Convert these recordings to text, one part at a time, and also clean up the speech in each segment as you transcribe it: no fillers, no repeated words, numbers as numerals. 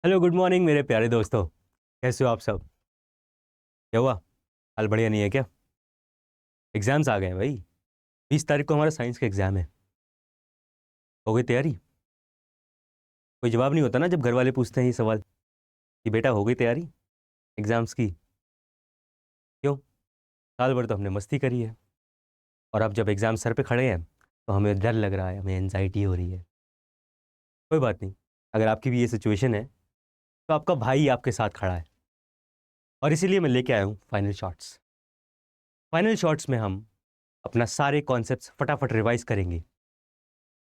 Hello good morning मेरे प्यारे दोस्तों। कैसे हो आप सब? क्या हुआ? हाल बढ़िया नहीं है क्या? एग्जाम्स आ गए हैं भाई। 20 तारीख को हमारा साइंस का एग्जाम है। हो गई तैयारी? कोई जवाब नहीं होता ना जब घर वाले पूछते हैं ये सवाल कि बेटा हो गई तैयारी एग्जाम्स की? क्यों? साल भर तो हमने मस्ती करी है, और अब जब एग्जाम सर पे खड़े हैं तो हमें डर लग रहा है, हमें एनजाइटी हो रही है। कोई बात नहीं, अगर आपकी भी ये सिचुएशन है तो आपका भाई आपके साथ खड़ा है, और इसीलिए मैं लेके आया हूँ फाइनल शॉट्स। फाइनल शॉट्स में हम अपना सारे कॉन्सेप्ट्स फटाफट रिवाइज करेंगे,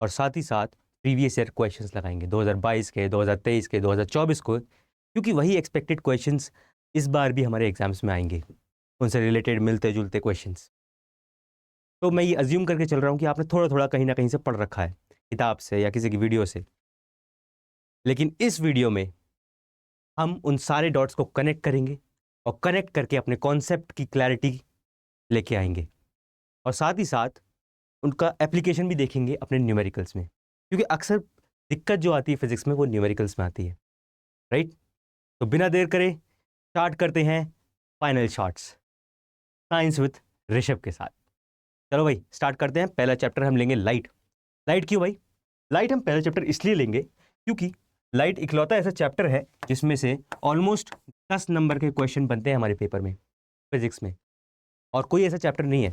और साथ ही साथ प्रीवियस ईयर क्वेश्चंस लगाएंगे 2022 के, 2023 के, 2024 को, क्योंकि वही एक्सपेक्टेड क्वेश्चंस इस बार भी हमारे एग्जाम्स में आएंगे, उनसे रिलेटेड मिलते जुलते क्वेश्चंस। तो मैं ये अज्यूम करके चल रहा हूँ कि आपने थोड़ा थोड़ा कहीं ना कहीं से पढ़ रखा है, किताब से या किसी की वीडियो से। लेकिन इस वीडियो में हम उन सारे डॉट्स को कनेक्ट करेंगे, और कनेक्ट करके अपने कॉन्सेप्ट की क्लैरिटी लेके आएंगे, और साथ ही साथ उनका एप्लीकेशन भी देखेंगे अपने न्यूमेरिकल्स में, क्योंकि अक्सर दिक्कत जो आती है फिजिक्स में वो न्यूमेरिकल्स में आती है। राइट? तो बिना देर करे स्टार्ट करते हैं final shots science with Rishabh के साथ। चलो भाई स्टार्ट करते हैं। पहला चैप्टर हम लेंगे लाइट। लाइट क्यों भाई? लाइट हम पहला चैप्टर इसलिए लेंगे क्योंकि लाइट इकलौता ऐसा चैप्टर है जिसमें से ऑलमोस्ट 10 नंबर के क्वेश्चन बनते हैं हमारे पेपर में, फिजिक्स में, और कोई ऐसा चैप्टर नहीं है।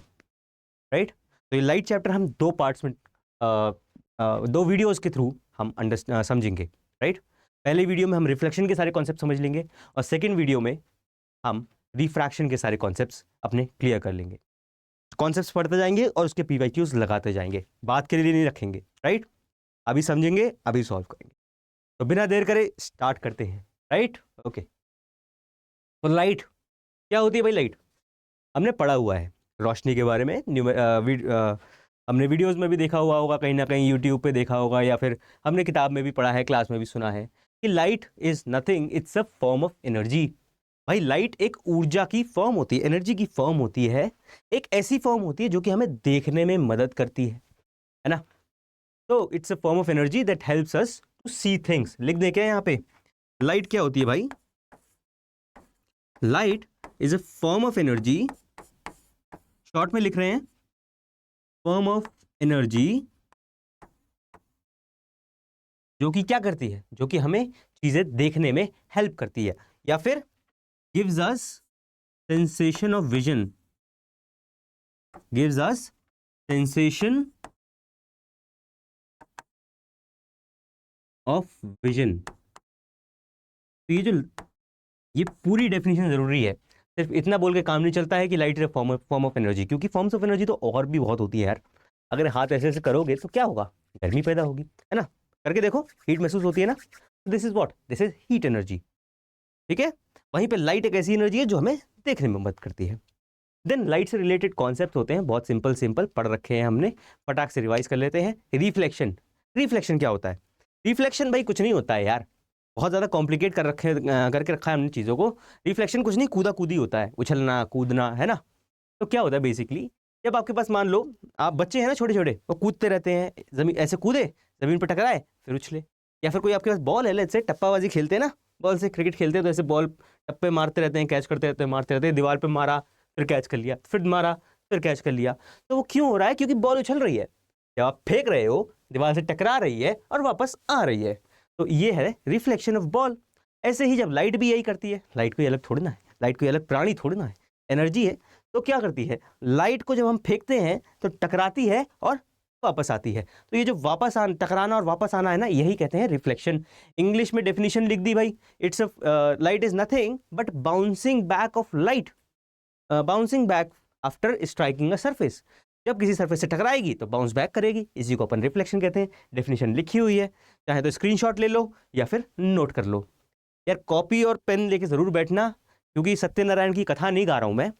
राइट? तो ये लाइट चैप्टर हम दो पार्ट्स में, दो वीडियोस के थ्रू हम समझेंगे। राइट? पहले वीडियो में हम रिफ्लेक्शन के सारे कॉन्सेप्ट समझ लेंगे, और सेकेंड वीडियो में हम रिफ्रैक्शन के सारे कॉन्सेप्ट्स अपने क्लियर कर लेंगे। कॉन्सेप्ट्स पढ़ते जाएंगे और उसके पीवाईक्यूज लगाते जाएंगे, बात के लिए नहीं रखेंगे। राइट? अभी समझेंगे, अभी सॉल्व करेंगे। तो बिना देर करे स्टार्ट करते हैं। राइट? ओके। तो लाइट क्या होती है भाई? लाइट हमने पढ़ा हुआ है रोशनी के बारे में, हमने वीडियोस में भी देखा हुआ होगा, कहीं ना कहीं यूट्यूब पे देखा होगा, या फिर हमने किताब में भी पढ़ा है, क्लास में भी सुना है कि light is nothing, it's a form of energy. भाई लाइट एक ऊर्जा की फॉर्म होती है, एनर्जी की फॉर्म होती है, एक ऐसी फॉर्म होती है जो कि हमें देखने में मदद करती है ना? तो it's a form of energy that helps us to see things. लिख दे क्या यहाँ पे? लाइट क्या होती है भाई? Light is a form of energy, short में लिख रहे हैं, फॉर्म ऑफ एनर्जी जो कि क्या करती है, जो कि हमें चीजें देखने में हेल्प करती है, या फिर gives us sensation of vision, gives us sensation of vision. तो ये पूरी डेफिनेशन जरूरी है। सिर्फ इतना बोल के काम नहीं चलता है कि light is form of energy, क्योंकि फॉर्म्स ऑफ एनर्जी तो और भी बहुत होती है यार। अगर हाथ ऐसे ऐसे करोगे तो क्या होगा? गर्मी पैदा होगी, है ना? करके देखो, हीट महसूस होती है ना? This is what, this is heat energy. ठीक है? वहीं पे लाइट एक ऐसी एनर्जी है जो हमें देखने में मदद करती है। देन लाइट से रिलेटेड कॉन्सेप्ट होते हैं, बहुत सिंपल सिंपल पढ़ रखे हैं हमने, फटाक से रिवाइज कर लेते हैं। रिफ्लेक्शन। रिफ्लेक्शन क्या होता है? रिफ्लेक्शन भाई कुछ नहीं होता है यार, बहुत ज़्यादा कॉम्प्लिकेट करके रखा है हमने चीज़ों को। रिफ्लेक्शन कुछ नहीं, कूदा कूदी होता है, उछलना कूदना, है ना? तो क्या होता है बेसिकली, जब आपके पास मान लो आप बच्चे हैं ना, छोटे छोटे, वो कूदते रहते हैं, जमीन ऐसे कूदे, जमीन पर टकराए फिर उछले। या फिर कोई आपके पास बॉल है, लेट्स से टप्पाबाजी खेलते हैं ना, बॉल से क्रिकेट खेलते हैं, तो ऐसे बॉल टप्पे मारते रहते हैं, कैच करते रहते हैं, मारते रहते हैं, दीवार पे मारा फिर कैच कर लिया, फिर मारा फिर कैच कर लिया। तो वो क्यों हो रहा है? क्योंकि बॉल उछल रही है, जब आप फेंक रहे हो दीवार से टकरा रही है और वापस आ रही है। तो ये है रिफ्लेक्शन ऑफ बॉल। ऐसे ही जब लाइट भी यही करती है, लाइट कोई अलग थोड़ी ना है, लाइट कोई अलग प्राणी थोड़ी ना है, एनर्जी है। तो क्या करती है, लाइट को जब हम फेंकते हैं तो टकराती है और वापस आती है। तो ये जो वापस टकराना और वापस आना है ना, यही कहते हैं रिफ्लेक्शन। इंग्लिश में डेफिनेशन लिख दी भाई, its light is nothing but bouncing back of light, bouncing back after striking a surface. जब किसी सरफेस से टकराएगी तो बाउंस बैक करेगी, इसी को अपन रिफ्लेक्शन कहते हैं। डेफिनेशन लिखी हुई है, चाहे तो स्क्रीनशॉट ले लो या फिर नोट कर लो। यार कॉपी और पेन लेके जरूर बैठना, क्योंकि सत्यनारायण की कथा नहीं गा रहा हूं मैं,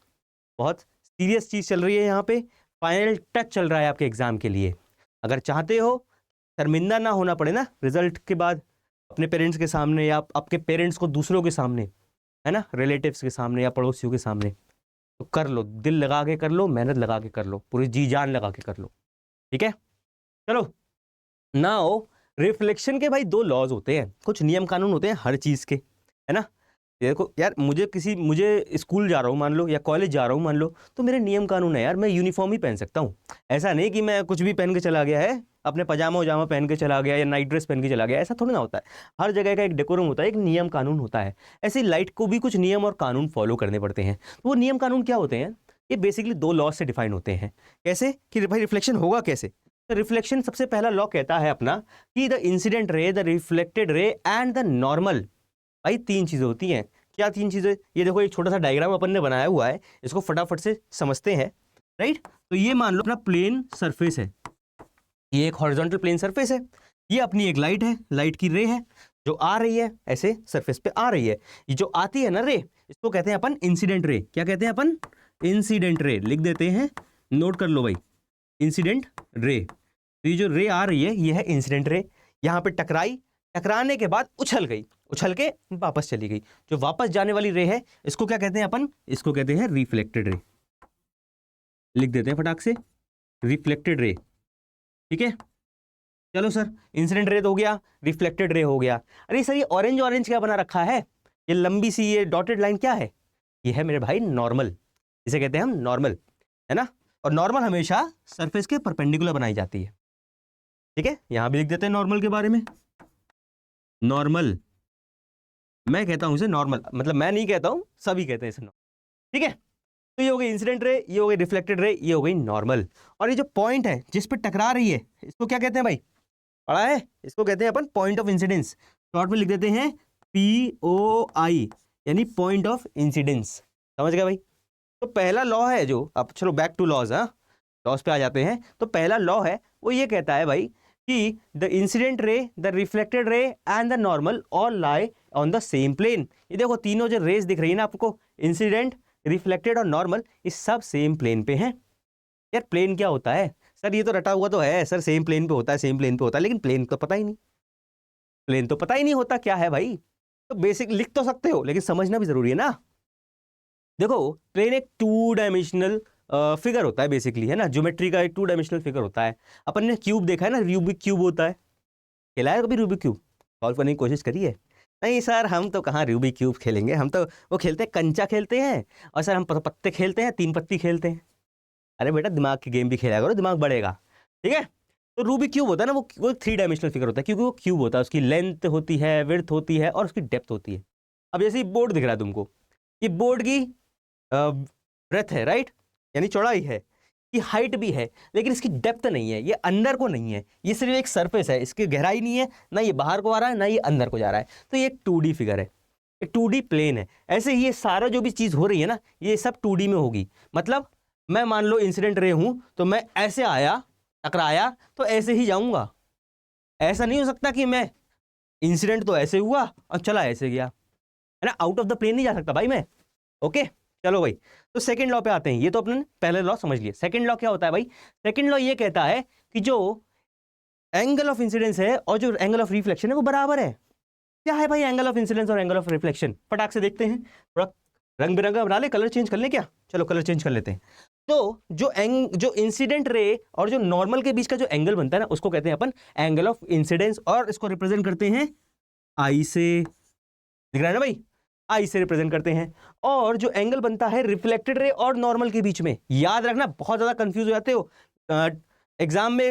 बहुत सीरियस चीज चल रही है यहाँ पे। फाइनल टच चल रहा है आपके एग्जाम के लिए। अगर चाहते हो शर्मिंदा ना होना पड़े ना रिजल्ट के बाद, अपने पेरेंट्स के सामने या आपके पेरेंट्स को दूसरों के सामने, है ना, रिलेटिव्स के सामने या पड़ोसियों के सामने, तो कर लो, दिल लगा के कर लो, मेहनत लगा के कर लो, पूरी जी जान लगा के कर लो। ठीक है? चलो नाउ रिफ्लेक्शन के भाई 2 लॉज होते हैं, कुछ नियम कानून होते हैं हर चीज़ के, है ना। देखो यार, मुझे स्कूल जा रहा हूँ मान लो, या कॉलेज जा रहा हूँ मान लो, तो मेरे नियम कानून है यार, मैं यूनिफॉर्म ही पहन सकता हूँ। ऐसा नहीं कि मैं कुछ भी पहन के चला गया है, अपने पजामा उजामा पहन के चला गया या नाइट ड्रेस पहन के चला गया, ऐसा थोड़ी ना होता है। हर जगह का एक डेकोरम होता है, एक नियम कानून होता है। ऐसे ही लाइट को भी कुछ नियम और कानून फॉलो करने पड़ते हैं। तो वो नियम कानून क्या होते हैं? ये बेसिकली 2 लॉ से डिफाइन होते हैं। कैसे कि भाई रिफ्लेक्शन होगा कैसे? तो रिफ्लेक्शन सबसे पहला लॉ कहता है अपना कि the incident ray, the reflected ray and the normal. भाई 3 चीजें होती हैं। क्या 3 चीजें? ये देखो, एक छोटा सा डायग्राम अपन ने बनाया हुआ है, इसको फटाफट से समझते हैं, राइट। तो ये मान लो अपना प्लेन सरफेस है, ये एक हॉरिजॉन्टल प्लेन सरफेस है, ये अपनी एक लाइट है, लाइट की रे है जो आ रही है, ऐसे सरफेस पे आ रही है। ये जो आती है ना रे, इसको कहते हैं अपन इंसिडेंट रे। क्या कहते हैं अपन? Incident ray. लिख देते हैं, नोट कर लो भाई, इंसिडेंट रे। तो ये जो रे आ रही है, ये है इंसिडेंट रे। यहाँ पे टकराई, टकराने के बाद उछल गई, उछल के वापस चली गई। जो वापस जाने वाली रे है, इसको क्या कहते हैं अपन? इसको कहते हैं रिफ्लेक्टेड रे। लिख देते हैं फटाक से, रिफ्लेक्टेड रे। ठीक है, चलो सर, इंसिडेंट रे तो हो गया, रिफ्लेक्टेड रे हो गया। अरे सर, ये ऑरेंज ऑरेंज क्या बना रखा है? ये लंबी सी ये डॉटेड लाइन क्या है? ये है मेरे भाई नॉर्मल, इसे कहते हैं हम नॉर्मल, है ना। और नॉर्मल हमेशा सरफेस के परपेंडिकुलर बनाई जाती है। ठीक है, यहां भी लिख देते हैं नॉर्मल के बारे में। नॉर्मल, मैं कहता हूं इसे नॉर्मल, मतलब मैं नहीं कहता हूं, सभी कहते हैं इसे नॉर्मल। ठीक है, तो ये हो गई इंसिडेंट रे, ये हो गई रिफ्लेक्टेड रे, ये हो गई नॉर्मल। और ये जो पॉइंट है जिस पे टकरा रही है, इसको क्या कहते हैं भाई? पढ़ा है? इसको कहते हैं अपन पॉइंट ऑफ इंसिडेंस। शॉर्ट में लिख देते हैं POI, यानी पॉइंट ऑफ इंसिडेंस। समझ गया भाई? तो पहला लॉ है जो, अब चलो बैक टू लॉज, हाँ लॉज पे आ जाते हैं। तो पहला लॉ है वो ये कहता है भाई कि the incident ray, the reflected ray and the normal all lie on the same plane. ये देखो तीनों जो रेज दिख रही है ना आपको, इंसिडेंट, रिफ्लेक्टेड और नॉर्मल, ये सब सेम प्लेन पे हैं। यार प्लेन क्या होता है सर? ये तो रटा हुआ तो है सर, सेम प्लेन पे होता है, सेम प्लेन पे होता है, लेकिन प्लेन तो पता ही नहीं, प्लेन तो पता ही नहीं होता क्या है भाई। तो बेसिक लिख तो सकते हो, लेकिन समझना भी जरूरी है ना। देखो, प्लेन एक 2 डायमेंशनल फिगर होता है बेसिकली, है ना। ज्योमेट्री का एक 2 डायमेंशनल फिगर होता है। अपन ने क्यूब देखा है ना, रूबिक क्यूब होता है। खेला है कभी रूबिक क्यूब? सॉल्व करने की कोशिश करी है? नहीं सर, हम तो कहाँ रूबिक क्यूब खेलेंगे, हम तो वो खेलते हैं, कंचा खेलते हैं, और सर हम पत्ते खेलते हैं, 3 पत्ती खेलते हैं। अरे बेटा, दिमाग की गेम भी खेला करो, दिमाग बढ़ेगा। ठीक है, तो रूबिक क्यूब होता है ना, वो 3 डायमेंशनल फिगर होता है, क्योंकि वो क्यूब होता है, उसकी लेंथ होती है, विड्थ होती है, और उसकी डेप्थ होती है। अब जैसे ही बोर्ड दिख रहा है तुमको, ये बोर्ड की ब्रेथ है, राइट, यानी चौड़ाई है, ये हाइट भी है, लेकिन इसकी डेप्थ नहीं है, ये अंदर को नहीं है, ये सिर्फ एक सरफेस है, इसकी गहराई नहीं है, ना ये बाहर को आ रहा है, ना ये अंदर को जा रहा है। तो ये एक 2D फिगर है, एक 2D प्लेन है। ऐसे ही ये सारा जो भी चीज़ हो रही है ना, ये सब 2D में होगी। मतलब मैं मान लो इंसिडेंट रे हूं, तो मैं ऐसे आया, टकराया, तो ऐसे ही जाऊंगा। ऐसा नहीं हो सकता कि मैं इंसिडेंट तो ऐसे हुआ और चला ऐसे गया, है ना। आउट ऑफ द प्लेन नहीं जा सकता भाई मैं। ओके, चलो भाई, तो सेकंड लॉ पे आते हैं। ये तो अपने पहले लॉ समझ लिए। सेकंड लॉ क्या होता है भाई? सेकंड लॉ ये कहता है कि जो एंगल ऑफ इंसिडेंस है और जो एंगल ऑफ रिफ्लेक्शन है वो बराबर है। क्या है भाई एंगल ऑफ इंसिडेंस और एंगल ऑफ रिफ्लेक्शन? फटाक से देखते हैं, थोड़ा रंग बिरंगा बना ले, कलर चेंज कर ले क्या? चलो कलर चेंज कर लेते हैं। तो जो इंसिडेंट रे और जो नॉर्मल के बीच का जो एंगल बनता है ना, उसको कहते हैं अपन एंगल ऑफ इंसिडेंस, और इसको रिप्रेजेंट करते हैं आई से। दिख रहा है ना भाई? आई से रिप्रेजेंट करते हैं। और जो एंगल बनता है रिफ्लेक्टेड रे और नॉर्मल के बीच में, याद रखना, बहुत ज्यादा कंफ्यूज हो जाते हो। एग्जाम में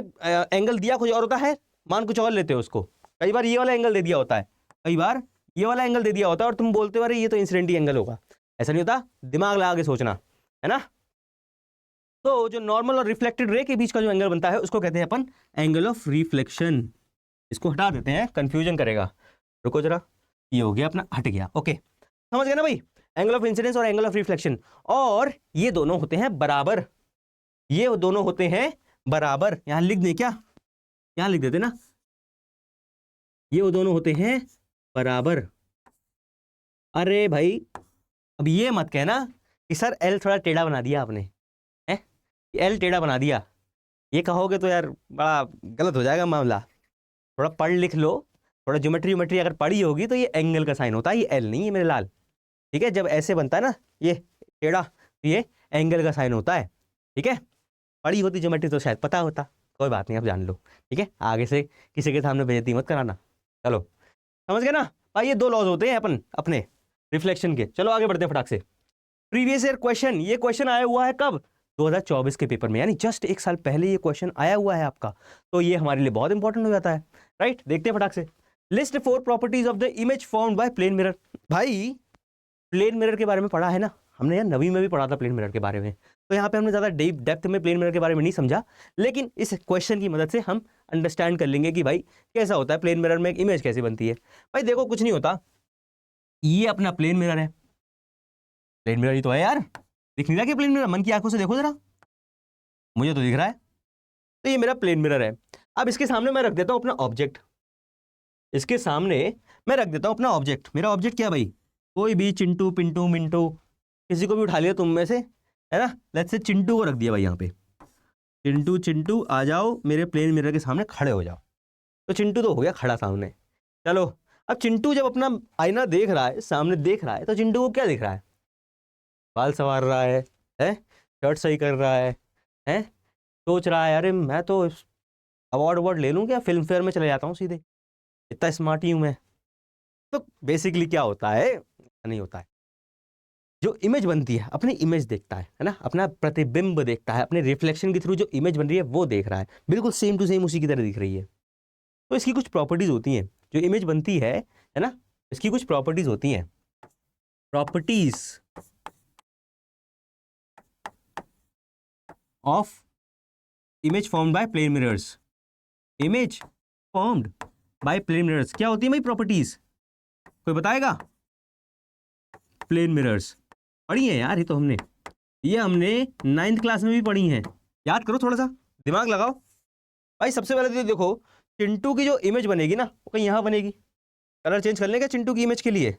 एंगल दिया कुछ और होता है, मान कुछ और लेते हो उसको। कई बार ये वाला एंगल दे दिया होता है, कई बार ये वाला एंगल दे दिया होता है, और तुम बोलते हो अरे ये तो इंसिडेंट एंगल होगा। ऐसा नहीं होता, दिमाग लगा के सोचना, है ना। तो जो नॉर्मल और रिफ्लेक्टेड रे के बीच का जो एंगल बनता है, उसको कहते हैं अपन एंगल ऑफ रिफ्लेक्शन। इसको हटा देते हैं, कंफ्यूजन करेगा। रुको जरा, ये हो गया अपना, हट गया। ओके, समझ गए ना भाई? एंगल ऑफ इंसिडेंस और एंगल ऑफ रिफ्लेक्शन, और ये दोनों होते हैं बराबर, ये दोनों होते हैं बराबर। यहां लिख दें क्या? यहां लिख देते ना, ये वो दोनों होते हैं बराबर। अरे भाई, अब ये मत कहना कि सर एल थोड़ा टेढ़ा बना दिया आपने, है एल टेढ़ा बना दिया। ये कहोगे तो यार बड़ा गलत हो जाएगा मामला। थोड़ा पढ़ लिख लो, थोड़ा ज्योमेट्री अगर पढ़ी होगी तो ये एंगल का साइन होता है, ये एल नहीं है मेरे लाल। ठीक है, जब ऐसे बनता है ना ये टेढ़ा, तो ये एंगल का साइन होता है। ठीक है, पढ़ी होती ज्योमेट्री तो शायद पता होता, कोई बात नहीं, आप जान लो, ठीक है। आगे से किसी के सामने बेइज्जती मत कराना। चलो समझ गए ना भाई, ये 2 लॉज होते हैं अपन अपने रिफ्लेक्शन के। चलो आगे बढ़ते हैं फटाक से। प्रीवियस ईयर क्वेश्चन, ये क्वेश्चन आया हुआ है कब? 2024 के पेपर में, यानी जस्ट 1 साल पहले ये क्वेश्चन आया हुआ है आपका, तो ये हमारे लिए बहुत इंपॉर्टेंट हो जाता है, राइट। देखते हैं फटाक से। List 4 properties of the image formed by plane mirror. भाई प्लेन मिरर के बारे में पढ़ा है ना हमने, यार 9वीं में भी पढ़ा था प्लेन मिरर के बारे में, तो यहाँ पे हमने ज़्यादा डेप्थ में प्लेन मिरर के बारे में नहीं समझा, लेकिन इस क्वेश्चन की मदद से हम अंडरस्टैंड कर लेंगे कि भाई कैसा होता है प्लेन मिरर में एक इमेज कैसे बनती है। भाई देखो कुछ नहीं होता, ये अपना प्लेन मिरर है, प्लेन मिरर ही तो है यार, दिख नहीं रहा कि प्लेन मिरर? मन की आंखों से देखो जरा, मुझे तो दिख रहा है। तो ये मेरा प्लेन मिरर है। अब इसके सामने मैं रख देता हूँ अपना ऑब्जेक्ट, इसके सामने मैं रख देता हूँ अपना ऑब्जेक्ट। मेरा ऑब्जेक्ट क्या भाई? कोई भी चिंटू पिंटू मिंटू, किसी को भी उठा लिया तुम में से, है ना। लेट्स से चिंटू को रख दिया भाई यहाँ पे, चिंटू चिंटू आ जाओ मेरे प्लेन मिरर के सामने खड़े हो जाओ। तो चिंटू तो हो गया खड़ा सामने। चलो अब चिंटू जब अपना आईना देख रहा है, सामने देख रहा है, तो चिंटू को क्या दिख रहा है? बाल संवार रहा है, शर्ट सही कर रहा है, सोच रहा है अरे मैं तो अवार्ड ले लूँ क्या, फिल्म फेयर में चले जाता हूँ सीधे, इतना स्मार्ट ही हूँ मैं। तो बेसिकली क्या होता है, नहीं होता है। जो इमेज बनती है, अपनी इमेज देखता है ना, अपना प्रतिबिंब देखता है, अपने रिफ्लेक्शन के थ्रू जो इमेज बन रही है वो देख रहा है, बिल्कुल सेम टू सेम उसी की तरह दिख रही है। तो इसकी कुछ प्रॉपर्टीज होती हैं, जो इमेज बनती है ना, इसकी कुछ प्रॉपर्टीज होती हैं। Properties of image formed by plane mirrors. Image formed by plane mirrors क्या होती है भाई प्रॉपर्टीज? कोई बताएगा? प्लेन मिरर्स पढ़ी है यार, ये हमने 9th क्लास में भी पढ़ी हैं, याद करो, थोड़ा सा दिमाग लगाओ भाई। सबसे पहले तो देखो, चिंटू की जो इमेज बनेगी ना वो कहीं यहाँ बनेगी। कलर चेंज कर लें क्या चिंटू की इमेज के लिए?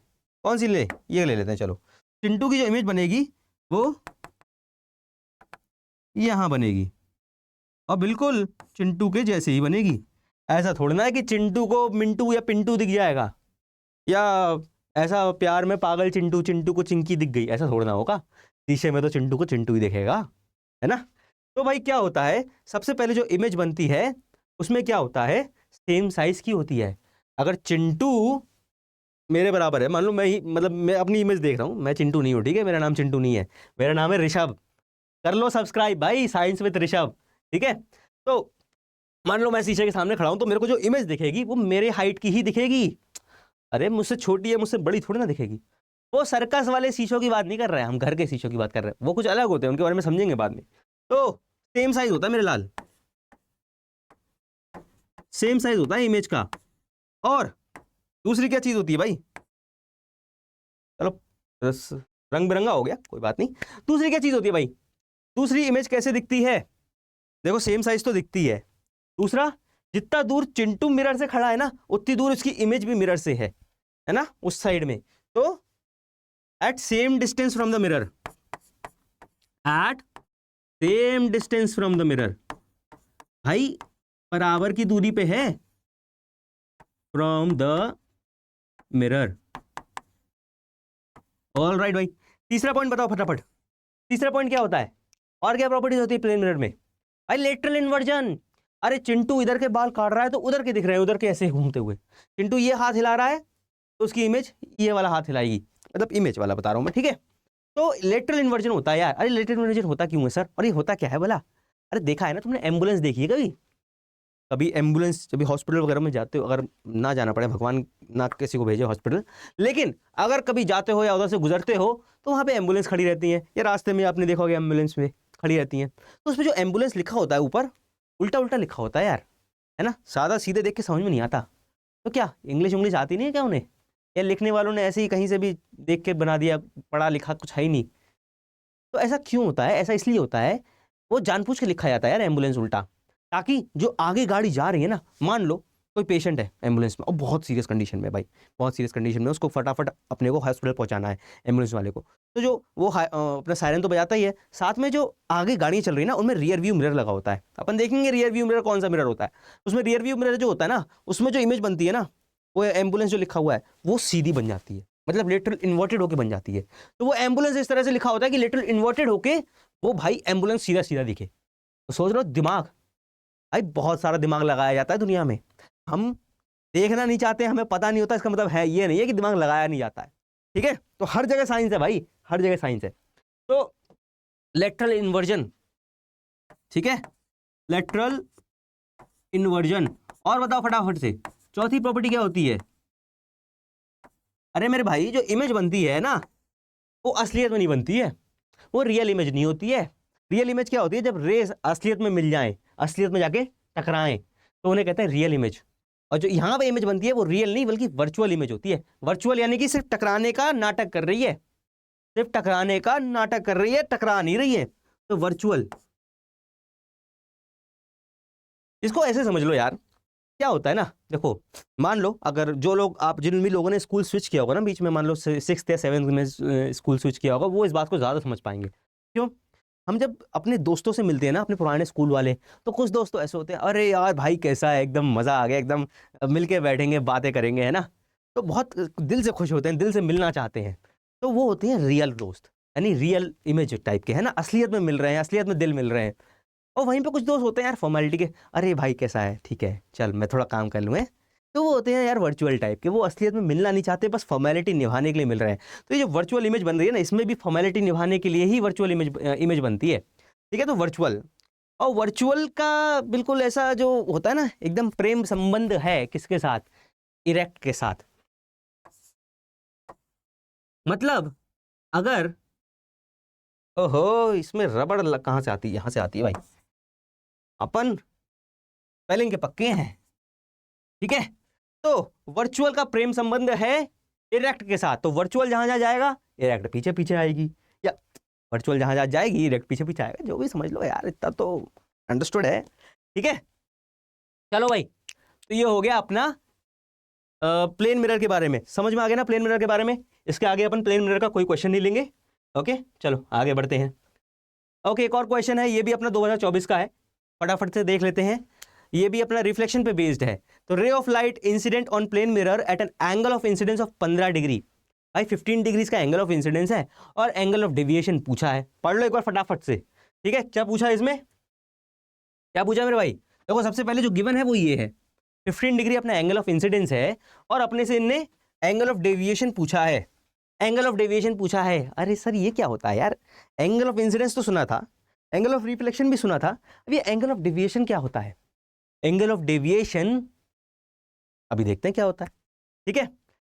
कौन सी ले? ये ले लेते हैं। चलो चिंटू की जो इमेज बनेगी वो यहाँ बनेगी, और बिल्कुल चिंटू के जैसे ही बनेगी। ऐसा थोड़ा ना है कि चिंटू को मिंटू या पिंटू दिख जाएगा, या ऐसा प्यार में पागल चिंटू, चिंटू को चिंकी दिख गई, ऐसा थोड़ा ना होगा। शीशे में तो चिंटू को चिंटू ही दिखेगा, है ना। तो भाई क्या होता है, सबसे पहले जो इमेज बनती है उसमें क्या होता है, सेम साइज की होती है। अगर चिंटू मेरे बराबर है, मान लो मैं अपनी इमेज देख रहा हूँ, मैं चिंटू नहीं हूँ, ठीक है, मेरा नाम चिंटू नहीं है, मेरा नाम है ऋषभ। कर लो सब्सक्राइब भाई, साइंस विद ऋषभ, ठीक है। तो मान लो मैं शीशे के सामने खड़ा हूं, तो मेरे को जो इमेज दिखेगी वो मेरे हाइट की ही दिखेगी। अरे मुझसे छोटी है, मुझसे बड़ी थोड़ी ना दिखेगी। वो सर्कस वाले शीशों की बात नहीं कर रहे हैं हम, घर के शीशों की बात कर रहे हैं, वो कुछ अलग होते हैं, उनके बारे में समझेंगे बाद में। तो सेम साइज होता है मेरे लाल, सेम साइज होता है इमेज का। और दूसरी क्या चीज होती है भाई? चलो रंग बिरंगा हो गया, कोई बात नहीं। दूसरी क्या चीज होती है भाई? दूसरी इमेज कैसे दिखती है? देखो सेम साइज तो दिखती है। दूसरा, जितना दूर चिंटू मिरर से खड़ा है ना, उतनी दूर उसकी इमेज भी मिरर से है ना, उस साइड में। तो at same distance from the mirror, at same distance from the mirror, भाई बराबर की दूरी पे है from the mirror. All right भाई, तीसरा पॉइंट बताओ फटाफट। तीसरा पॉइंट क्या होता है, और क्या प्रॉपर्टीज होती है प्लेन मिरर में? भाई लेटरल इन्वर्जन। अरे चिंटू इधर के बाल काट रहा है तो उधर के दिख रहे हैं, उधर के ऐसे घूमते हुए। चिंटू ये हाथ हिला रहा है तो उसकी इमेज ये वाला हाथ हिलाएगी, मतलब इमेज वाला बता रहा हूं मैं, ठीक है। तो लेटरल इन्वर्जन होता है यार। अरे लेटरल इन्वर्जन होता क्यों है सर, और ये होता क्या है बोला? अरे देखा है ना तुमने, एम्बुलेंस देखी है कभी? कभी एम्बुलेंस जब हॉस्पिटल वगैरह में जाते हो, अगर ना जाना पड़े, भगवान ना किसी को भेजे हॉस्पिटल, लेकिन अगर कभी जाते हो या उधर से गुजरते हो तो वहाँ पे एम्बुलेंस खड़ी रहती है, या रास्ते में आपने देखा होगा एम्बुलेंस में खड़ी रहती हैं। तो उसमें जो एम्बुलेंस लिखा होता है ऊपर, उल्टा उल्टा लिखा होता है यार, है ना। सादा सीधे देख के समझ में नहीं आता। तो क्या इंग्लिश आती नहीं है क्या उन्हें, या लिखने वालों ने ऐसे ही कहीं से भी देख के बना दिया, पढ़ा लिखा कुछ है ही नहीं? तो ऐसा क्यों होता है? ऐसा इसलिए होता है, वो जानबूझ के लिखा जाता है यार एम्बुलेंस उल्टा, ताकि जो आगे गाड़ी जा रही है ना, मान लो कोई पेशेंट है एम्बुलेंस में और बहुत सीरियस कंडीशन में, भाई बहुत सीरियस कंडीशन में, उसको फटाफट अपने को हॉस्पिटल पहुंचाना है एम्बुलेंस वाले को। तो जो वो अपना सायरन तो बजाता ही है, साथ में जो आगे गाड़ियाँ चल रही है ना, उनमें रियर व्यू मिरर लगा होता है। अपन देखेंगे रियर व्यू मिरर कौन सा मिरर होता है। उसमें रियर व्यू मिरर जो होता है ना, उसमें जो इमेज बनती है ना, वो एम्बुलेंस जो लिखा हुआ है वो सीधी बन जाती है, मतलब लेटरल इन्वर्टेड होकर बन जाती है। तो वो एम्बुलेंस इस तरह से लिखा होता है कि लेटरल इन्वर्टेड होके वो भाई एम्बुलेंस सीधा सीधा दिखे। तो सोच लो दिमाग, भाई बहुत सारा दिमाग लगाया जाता है दुनिया में, हम देखना नहीं चाहते, हमें पता नहीं होता, इसका मतलब है ये नहीं है कि दिमाग लगाया नहीं जाता है, ठीक है। तो हर जगह साइंस है भाई, हर जगह साइंस है। तो लेटरल इन्वर्जन, ठीक है, लेटरल इन्वर्जन। और बताओ फटाफट से, चौथी प्रॉपर्टी क्या होती है? अरे मेरे भाई जो इमेज बनती है ना, वो असलियत में नहीं बनती है, वो रियल इमेज नहीं होती है। रियल इमेज क्या होती है? जब रेस असलियत में मिल जाए, असलियत में जाके टकराएं, तो उन्हें कहते हैं रियल इमेज। और जो यहाँ पे इमेज बनती है वो रियल नहीं बल्कि वर्चुअल इमेज होती है। वर्चुअल यानी कि सिर्फ टकराने का नाटक कर रही है, सिर्फ टकराने का नाटक कर रही है, टकरा नहीं रही है, तो वर्चुअल। इसको ऐसे समझ लो यार, क्या होता है ना, देखो मान लो अगर जो लोग, आप जिन भी लोगों ने स्कूल स्विच किया होगा ना बीच में, मान लो 6th या 7th में स्कूल स्विच किया होगा, वो इस बात को ज़्यादा समझ पाएंगे। क्यों? हम जब अपने दोस्तों से मिलते हैं ना, अपने पुराने स्कूल वाले, तो कुछ दोस्त तो ऐसे होते हैं, अरे यार भाई कैसा है, एकदम मज़ा आ गया, एकदम मिल के बैठेंगे बातें करेंगे, है ना, तो बहुत दिल से खुश होते हैं, दिल से मिलना चाहते हैं। तो वो होते हैं रियल दोस्त, यानी रियल इमेज टाइप के, है ना, असलियत में मिल रहे हैं, असलियत में दिल मिल रहे हैं। और वहीं पे कुछ दोस्त होते हैं यार फॉर्मेलिटी के, अरे भाई कैसा है, ठीक है चल मैं थोड़ा काम कर लूँ, है। तो वो होते हैं यार वर्चुअल टाइप के, वो असलियत में मिलना नहीं चाहते, बस फॉर्मेलिटी निभाने के लिए मिल रहे हैं। तो ये जो वर्चुअल इमेज बन रही है ना, इसमें भी फॉर्मेलिटी निभाने के लिए ही वर्चुअल इमेज बनती है, ठीक है। तो वर्चुअल, और वर्चुअल का बिल्कुल ऐसा जो होता है ना, एकदम प्रेम संबंध है किसके साथ? इरेक्ट के साथ। मतलब अगर, ओहो इसमें रबड़ कहाँ से आती है? यहाँ से आती है भाई, अपन स्पेलिंग के पक्के हैं, ठीक है। तो वर्चुअल का प्रेम संबंध है इरेक्ट के साथ, तो वर्चुअल जहां जहां जाएगा इरेक्ट पीछे पीछे आएगी, या वर्चुअल जहां जहां जाएगी इरेक्ट पीछे पीछे आएगा, जो भी समझ लो यार, इतना तो अंडरस्टूड है, ठीक है। चलो भाई, तो ये हो गया अपना प्लेन मिरर के बारे में, समझ में आ गया ना प्लेन मिरर के बारे में। इसके आगे अपन प्लेन मिरर का कोई क्वेश्चन नहीं लेंगे, ओके। चलो आगे बढ़ते हैं। ओके, एक और क्वेश्चन है, ये भी अपना 2024 का है, फटाफट से देख लेते हैं। ये भी अपना रिफ्लेक्शन पे बेस्ड है। तो ray of light incident on plane mirror at an angle of incidence of 15 degree. भाई 15 डिग्रीज का एंगल ऑफ इंसिडेंस है, और एंगल ऑफ डेविएशन पूछा है। पढ़ लो एक बार फटाफट से, ठीक है। क्या पूछा है इसमें, क्या पूछा मेरे भाई? देखो सबसे पहले जो गिवन है वो ये है, 15 डिग्री अपना एंगल ऑफ इंसिडेंस है, और अपने से इनने एंगल ऑफ डेविएशन पूछा है, एंगल ऑफ डेविएशन पूछा है। अरे सर ये क्या होता है यार, एंगल ऑफ इंसिडेंस तो सुना था, एंगल ऑफ रिफ्लेक्शन भी सुना था, अब ये एंगल ऑफ डेविएशन क्या होता है? एंगल ऑफ डेविएशन अभी देखते हैं क्या होता है, ठीक है।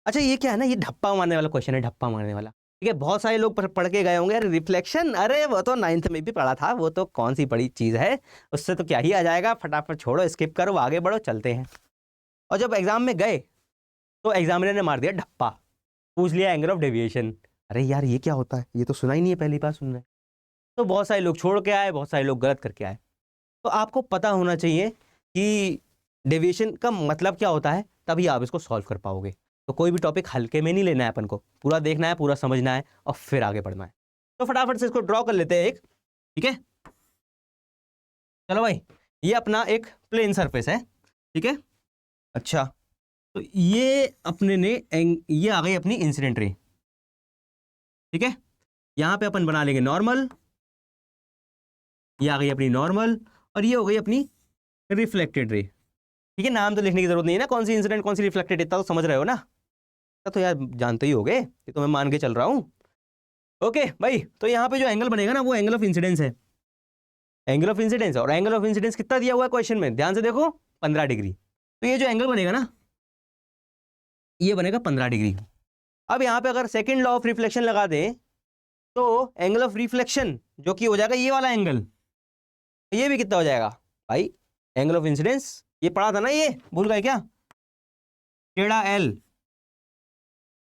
अच्छा ये क्या है ना, ये ढप्पा मारने वाला क्वेश्चन है, ढप्पा मारने वाला, ठीक है। बहुत सारे लोग पढ़ के गए होंगे यार रिफ्लेक्शन, अरे वो तो 9th में भी पढ़ा था, वो तो कौन सी बड़ी चीज़ है, उससे तो क्या ही आ जाएगा, फटाफट छोड़ो, स्किप करो, आगे बढ़ो, चलते हैं। और जब एग्जाम में गए तो एग्जामिनर ने मार दिया ढप्पा, पूछ लिया एंगल ऑफ डेविएशन। अरे यार ये क्या होता है, ये तो सुना ही नहीं है, पहली बार सुन रहे हैं। तो बहुत सारे लोग छोड़ के आए, बहुत सारे लोग गलत करके आए। तो आपको पता होना चाहिए कि डेविएशन का मतलब क्या होता है, तभी आप इसको सॉल्व कर पाओगे। तो कोई भी टॉपिक हल्के में नहीं लेना है, अपन को पूरा देखना है, पूरा समझना है, और फिर आगे बढ़ना है। तो फटाफट से इसको ड्रॉ कर लेते हैं एक, ठीक है। चलो भाई, ये अपना एक प्लेन सरफेस है, ठीक है। अच्छा, तो ये अपने ने ये आ गई अपनी इंसिडेंट रे, ठीक है। यहां पे अपन बना लेंगे नॉर्मल, ये आ गई अपनी नॉर्मल, और ये हो गई अपनी रिफ्लेक्टेड रे, ठीक है। नाम तो लिखने की जरूरत नहीं है ना, कौन सी इंसिडेंट कौन सी रिफ्लेक्टेड, इतना तो समझ रहे हो ना, तो यार जानते ही होगे, ये तो मैं मान के चल रहा हूं। ओके भाई, तो यहाँ पे जो एंगल बनेगा ना, वो एंगल ऑफ इंसिडेंस है, एंगल ऑफ इंसिडेंस। और एंगल ऑफ इंसिडेंस कितना दिया हुआ है क्वेश्चन में, ध्यान से देखो, 15 डिग्री। तो ये जो एंगल बनेगा ना, ये बनेगा 15 डिग्री। अब यहाँ पे अगर सेकेंड लॉ ऑफ रिफ्लेक्शन लगा दें, तो एंगल ऑफ रिफ्लेक्शन जो कि हो जाएगा ये वाला एंगल, ये भी कितना हो जाएगा भाई, एंगल ऑफ इंसिडेंस, ये पढ़ा था ना, ये भूल गए क्या, टेढ़ा एल,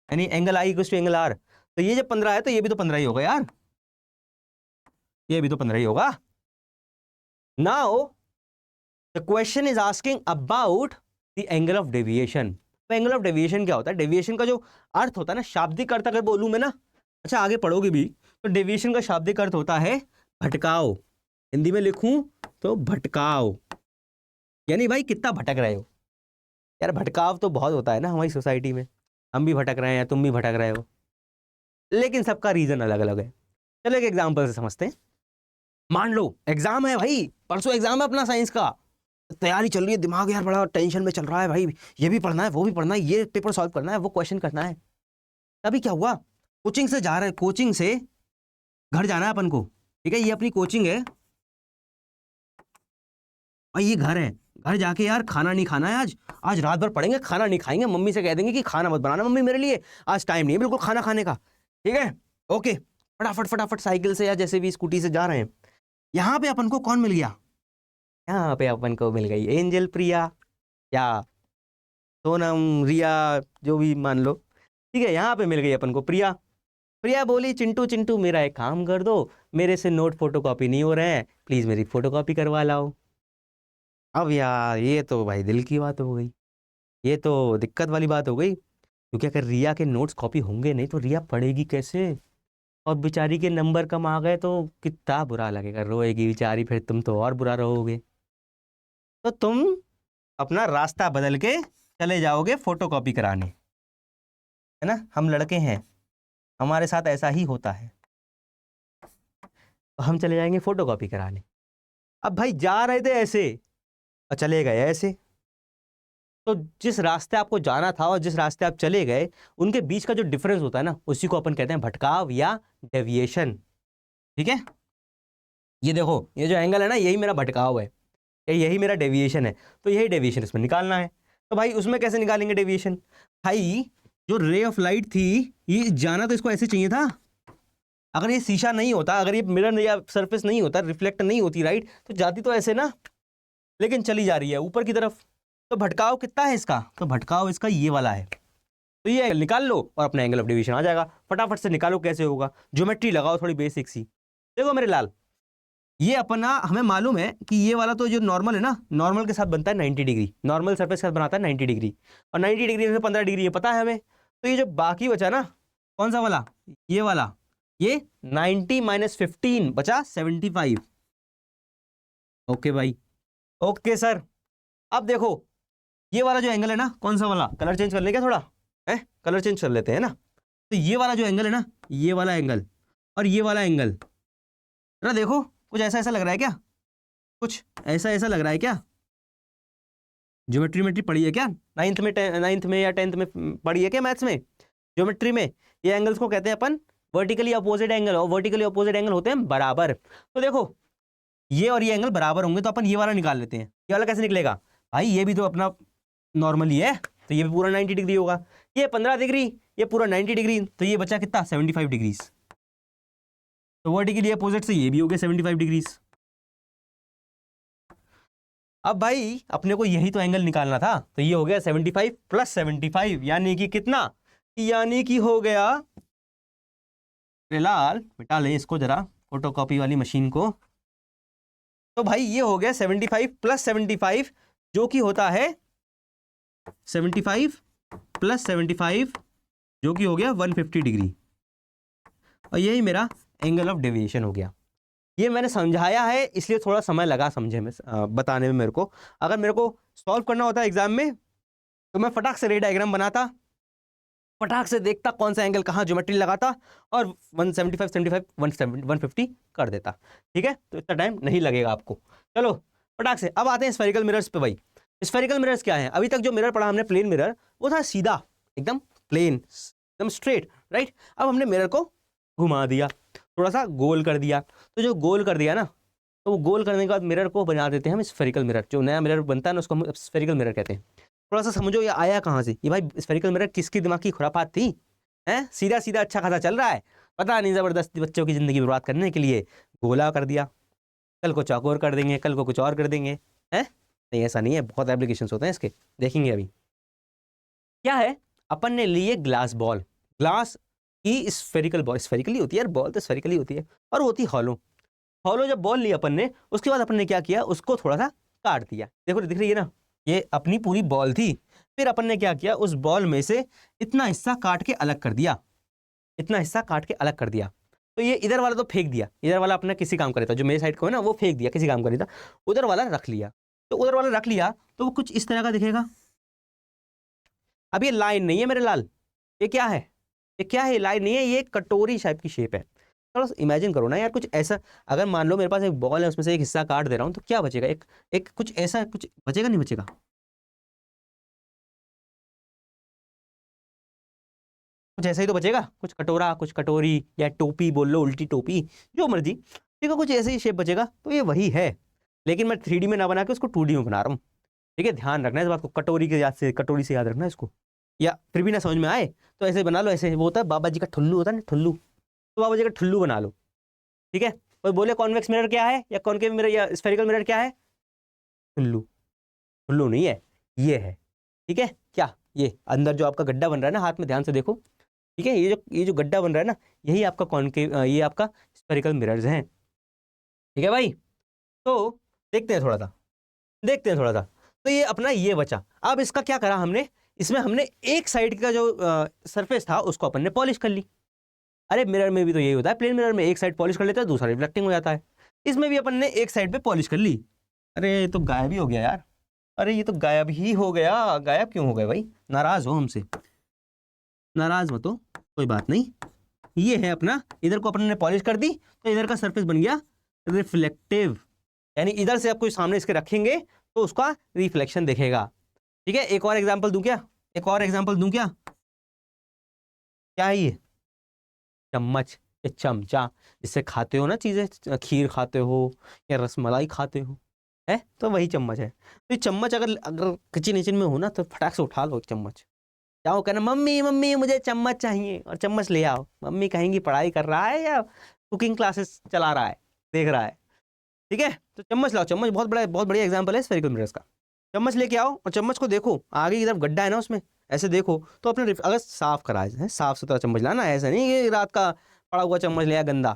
यानी angle i equals to angle r. तो ये जब 15 है तो ये भी तो 15 ही होगा यार, ये भी तो 15 ही होगा। Now the question is asking about the angle of deviation. तो एंगल ऑफ डेविएशन क्या होता है? डेविएशन का जो अर्थ होता है ना, शाब्दिक अर्थ अगर बोलूं मैं ना, अच्छा आगे पढ़ोगे भी, तो डेविएशन का शाब्दिक अर्थ होता है भटकाव। हिंदी में लिखूं तो भटकाव, यानी भाई कितना भटक रहे हो यार। भटकाव तो बहुत होता है ना हमारी सोसाइटी में, हम भी भटक रहे हैं, तुम भी भटक रहे हो, लेकिन सबका रीजन अलग अलग है। चलो एक एग्जाम्पल से समझते हैं। मान लो एग्जाम है भाई, परसों एग्जाम है अपना साइंस का, तैयारी चल रही है, दिमाग यार बड़ा टेंशन में चल रहा है भाई, ये भी पढ़ना है, वो भी पढ़ना है, ये पेपर सॉल्व करना है, वो क्वेश्चन करना है। तभी क्या हुआ, कोचिंग से जा रहे हैं, कोचिंग से घर जाना है अपन को, ठीक है, ये अपनी कोचिंग है और ये घर है। घर जाके यार खाना नहीं खाना है, आज रात भर पढ़ेंगे, खाना नहीं खाएंगे, मम्मी से कह देंगे कि खाना मत बनाना मम्मी मेरे लिए, आज टाइम नहीं है बिल्कुल खाना खाने का, ठीक है। ओके, फटाफट फटाफट साइकिल से या जैसे भी स्कूटी से जा रहे हैं। यहाँ पे अपन को कौन मिल गया, यहाँ पे अपन को मिल गई एंजल प्रिया या सोनम रिया, जो भी मान लो, ठीक है। यहाँ पे मिल गई अपन को प्रिया। प्रिया बोली चिंटू चिंटू मेरा एक काम कर दो, मेरे से नोट फोटोकॉपी नहीं हो रहे हैं, प्लीज मेरी फोटोकॉपी करवा लाओ। अब यार ये तो भाई दिल की बात हो गई, ये तो दिक्कत वाली बात हो गई, क्योंकि अगर रिया के नोट्स कॉपी होंगे नहीं तो रिया पढ़ेगी कैसे, और बेचारी के नंबर कम आ गए तो कितना बुरा लगेगा, रोएगी बेचारी, फिर तुम तो और बुरा रहोगे। तो तुम अपना रास्ता बदल के चले जाओगे फोटोकॉपी कराने, है ना, हम लड़के हैं, हमारे साथ ऐसा ही होता है, तो हम चले जाएंगे फोटोकॉपी कराने। अब भाई जा रहे थे ऐसे और चले गए ऐसे, तो जिस रास्ते आपको जाना था और जिस रास्ते आप चले गए उनके बीच का जो डिफरेंस होता है ना, उसी को अपन कहते हैं भटकाव या डेविएशन, ठीक है। ये देखो, ये जो एंगल है ना, यही मेरा भटकाव है, यही मेरा डेविएशन है, तो यही डेविएशन इसमें निकालना है। तो भाई उसमें कैसे निकालेंगे डेविएशन, भाई जो रे ऑफ लाइट थी ये जाना तो इसको ऐसे चाहिए था, अगर ये शीशा नहीं होता, अगर ये मिरर या सरफेस नहीं होता, रिफ्लेक्ट नहीं होती राइट, तो जाती तो ऐसे ना, लेकिन चली जा रही है ऊपर की तरफ। तो भटकाव कितना है इसका, तो भटकाव इसका ये वाला है, तो ये एंगल निकाल लो और अपना एंगल ऑफ डेविएशन आ जाएगा। फटाफट से निकालो, कैसे होगा, ज्योमेट्री लगाओ थोड़ी बेसिक सी। देखो मेरे लाल, ये अपना हमें मालूम है कि ये वाला तो जो नॉर्मल है ना, नॉर्मल के साथ बनता है 90 डिग्री, नॉर्मल सरफेस के साथ बनाता है 90 डिग्री, और 90 डिग्री से 15 डिग्री ये पता है हमें। तो ये जो बाकी बचा ना, कौन सा वाला, ये वाला, ये 90 - 15 बचा 75। ओके भाई, ओके सर। अब देखो ये वाला जो एंगल है ना, कौन सा वाला, कलर चेंज कर ले क्या थोड़ा, है कलर चेंज कर लेते हैं ना। तो ये वाला जो एंगल है ना, ये वाला एंगल और ये वाला एंगल, जरा देखो कुछ ऐसा ऐसा लग रहा है क्या, कुछ ऐसा ऐसा लग रहा है क्या, ज्योमेट्री मेट्री पढ़ी है क्या, नाइन्थ में या 10th में पढ़ी है क्या मैथ्स में, ज्योमेट्री में। ये एंगल्स को कहते हैं अपन वर्टिकली अपोजिट एंगल, और वर्टिकली अपोजिट एंगल होते हैं बराबर। तो देखो ये और ये एंगल बराबर होंगे, तो अपन ये वाला निकाल लेते हैं। ये वाला कैसे निकलेगा भाई, ये भी तो अपना नॉर्मली है, तो ये भी पूरा 90 डिग्री होगा, ये 15 डिग्री, ये पूरा 90 डिग्री, तो ये बचा कितना 75 डिग्रीज। तो वर्टिकली अपोजिट से ये भी हो गया 75 डिग्रीज। अब भाई अपने को यही तो एंगल निकालना था, तो ये हो गया 75 + 75, यानी कि कितना, यानी कि हो गया, लाल मिटा ले इसको जरा, फोटोकॉपी वाली मशीन को। तो भाई ये हो गया 75 + 75, जो कि होता है 75 + 75, जो कि हो गया 150 डिग्री, और यही मेरा एंगल ऑफ डेविएशन हो गया। ये मैंने समझाया है इसलिए थोड़ा समय लगा समझे में, बताने में मेरे को। अगर मेरे को सॉल्व करना होता एग्जाम में तो मैं फटाक से रे डायग्राम बनाता, फटाक से देखता कौन सा एंगल कहाँ ज्योमेट्री लगाता, और 175 75 150 कर देता, ठीक है। तो इतना टाइम नहीं लगेगा आपको। चलो फटाक से अब आते हैं स्फेरिकल मिरर्स पे। भाई स्फेरिकल मिरर्स क्या है, अभी तक जो मिरर पढ़ा हमने प्लेन मिरर, वो था सीधा एकदम प्लेन एकदम स्ट्रेट राइट। अब हमने मिरर को घुमा दिया, थोड़ा सा गोल कर दिया, तो जो गोल कर दिया ना, तो वो गोल करने के बाद मिरर को बना देते हैं हम स्फेरिकल मिरर। जो नया मिरर बनता है ना उसको हम स्फेरिकल मिरर कहते हैं। थोड़ा सा समझो ये आया कहाँ से, ये भाई स्फेरिकल मिरर किसकी दिमाग की खुरापात थी, हैं सीधा सीधा अच्छा खासा चल रहा है, पता नहीं ज़बरदस्ती बच्चों की ज़िंदगी बर्बाद करने के लिए गोला कर दिया, कल को चौकोर कर देंगे, कल को कुछ और कर देंगे, हैं नहीं ऐसा नहीं है, बहुत एप्लीकेशंस होते हैं इसके, देखेंगे अभी। क्या है, अपन ने लिए ग्लास बॉल, ग्लास की स्फेरिकल बॉल, स्फेरिकली होती है यार बॉल, तो स्फेरिकली होती है, और वो होती हॉलो। हॉलो जब बॉल ली अपन ने, उसके बाद अपन ने क्या किया, उसको थोड़ा सा काट दिया। देखो दिख रही है ना, ये अपनी पूरी बॉल थी, फिर अपन ने क्या किया, उस बॉल में से इतना हिस्सा काट के अलग कर दिया, इतना हिस्सा काट के अलग कर दिया। तो ये इधर वाला तो फेंक दिया, इधर वाला अपना किसी काम का नहीं था, जो मेरे साइड को है ना वो फेंक दिया, किसी काम का नहीं था, उधर वाला रख लिया। तो उधर वाला रख लिया तो वो कुछ इस तरह का दिखेगा। अब ये लाइन नहीं है मेरे लाल, ये क्या है, ये क्या है, लाइन नहीं है, ये कटोरी टाइप की शेप है। थोड़ा सा इमेजिन करो ना यार, कुछ ऐसा। अगर मान लो मेरे पास एक बॉल है, उसमें से एक हिस्सा काट दे रहा हूँ, तो क्या बचेगा? एक एक कुछ ऐसा कुछ बचेगा, नहीं बचेगा? कुछ ऐसा ही तो बचेगा, कुछ कटोरा, कुछ कटोरी, या टोपी बोल लो, उल्टी टोपी, जो मर्जी, ठीक है, कुछ ऐसे ही शेप बचेगा। तो ये वही है, लेकिन मैं 3D में ना बना के उसको 2D में बना रहा हूँ। ठीक है, ध्यान रखना इस बात को, कटोरी के याद से, कटोरी से याद रखना इसको। या फिर भी ना समझ में आए तो ऐसे बना लो, ऐसे वो होता है बाबा जी का ठुल्लू, होता है ना ठुल्लू, तो बाबा जी का ठुल्लू बना लो। ठीक है, कोई बोले कॉन्वेक्स मिरर क्या है, या कॉनकेव मिरर, या स्फेरिकल मिरर क्या है? ठुल्लू। ठुल्लू नहीं है, ये है। ठीक है, क्या ये अंदर जो आपका गड्ढा बन रहा है ना, हाथ में ध्यान से देखो, ठीक है, ये जो गड्ढा बन रहा है ना, यही आपका कॉनकेव, ये आपका स्फेरिकल मिरर्स हैं। ठीक है भाई, तो देखते हैं थोड़ा सा, देखते हैं थोड़ा सा। तो ये अपना ये बचा। अब इसका क्या करा हमने, इसमें हमने एक साइड का जो सरफेस था उसको अपन ने पॉलिश कर ली। अरे मिरर में भी तो यही होता है, प्लेन मिरर में एक साइड पॉलिश कर लेते हैं, दूसरा रिफ्लेक्टिंग हो जाता है। इसमें भी अपन ने एक साइड पे पॉलिश कर ली। अरे ये तो गायब ही हो गया यार, अरे ये तो गायब ही हो गया। गायब क्यों हो गया भाई? नाराज हो हमसे? नाराज मत हो, कोई बात नहीं। ये है अपना, इधर को अपन ने पॉलिश कर दी, तो इधर का सरफेस बन गया रिफ्लेक्टिव, यानी इधर से आप कोई सामने इसके रखेंगे तो उसका रिफ्लेक्शन दिखेगा। ठीक है, एक और एग्जांपल दूं क्या? एक और एग्जांपल दूं क्या? क्या है ये? चम्मच या चमचा, जिससे खाते हो ना चीजें, खीर खाते हो या रसमलाई खाते हो, है तो वही चम्मच है। तो ये चम्मच अगर अगर किचन किचन में हो ना, तो फटाक से उठा लो एक चम्मच, जाओ कहना मम्मी मम्मी मुझे चम्मच चाहिए, और चम्मच ले आओ। मम्मी कहेंगी पढ़ाई कर रहा है या कुकिंग क्लासेस चला रहा है, देख रहा है। ठीक है, तो चम्मच लाओ। चम्मच बहुत बढ़िया एग्जांपल है स्फेरिकल मिरर्स का। चम्मच लेके आओ और चम्मच को देखो, आगे की तरफ गड्ढा है ना उसमें, ऐसे देखो तो अपने अगर साफ करा है, साफ सुथरा चम्मच लाना, ऐसा नहीं कि रात का पड़ा हुआ चम्मच लिया गंदा,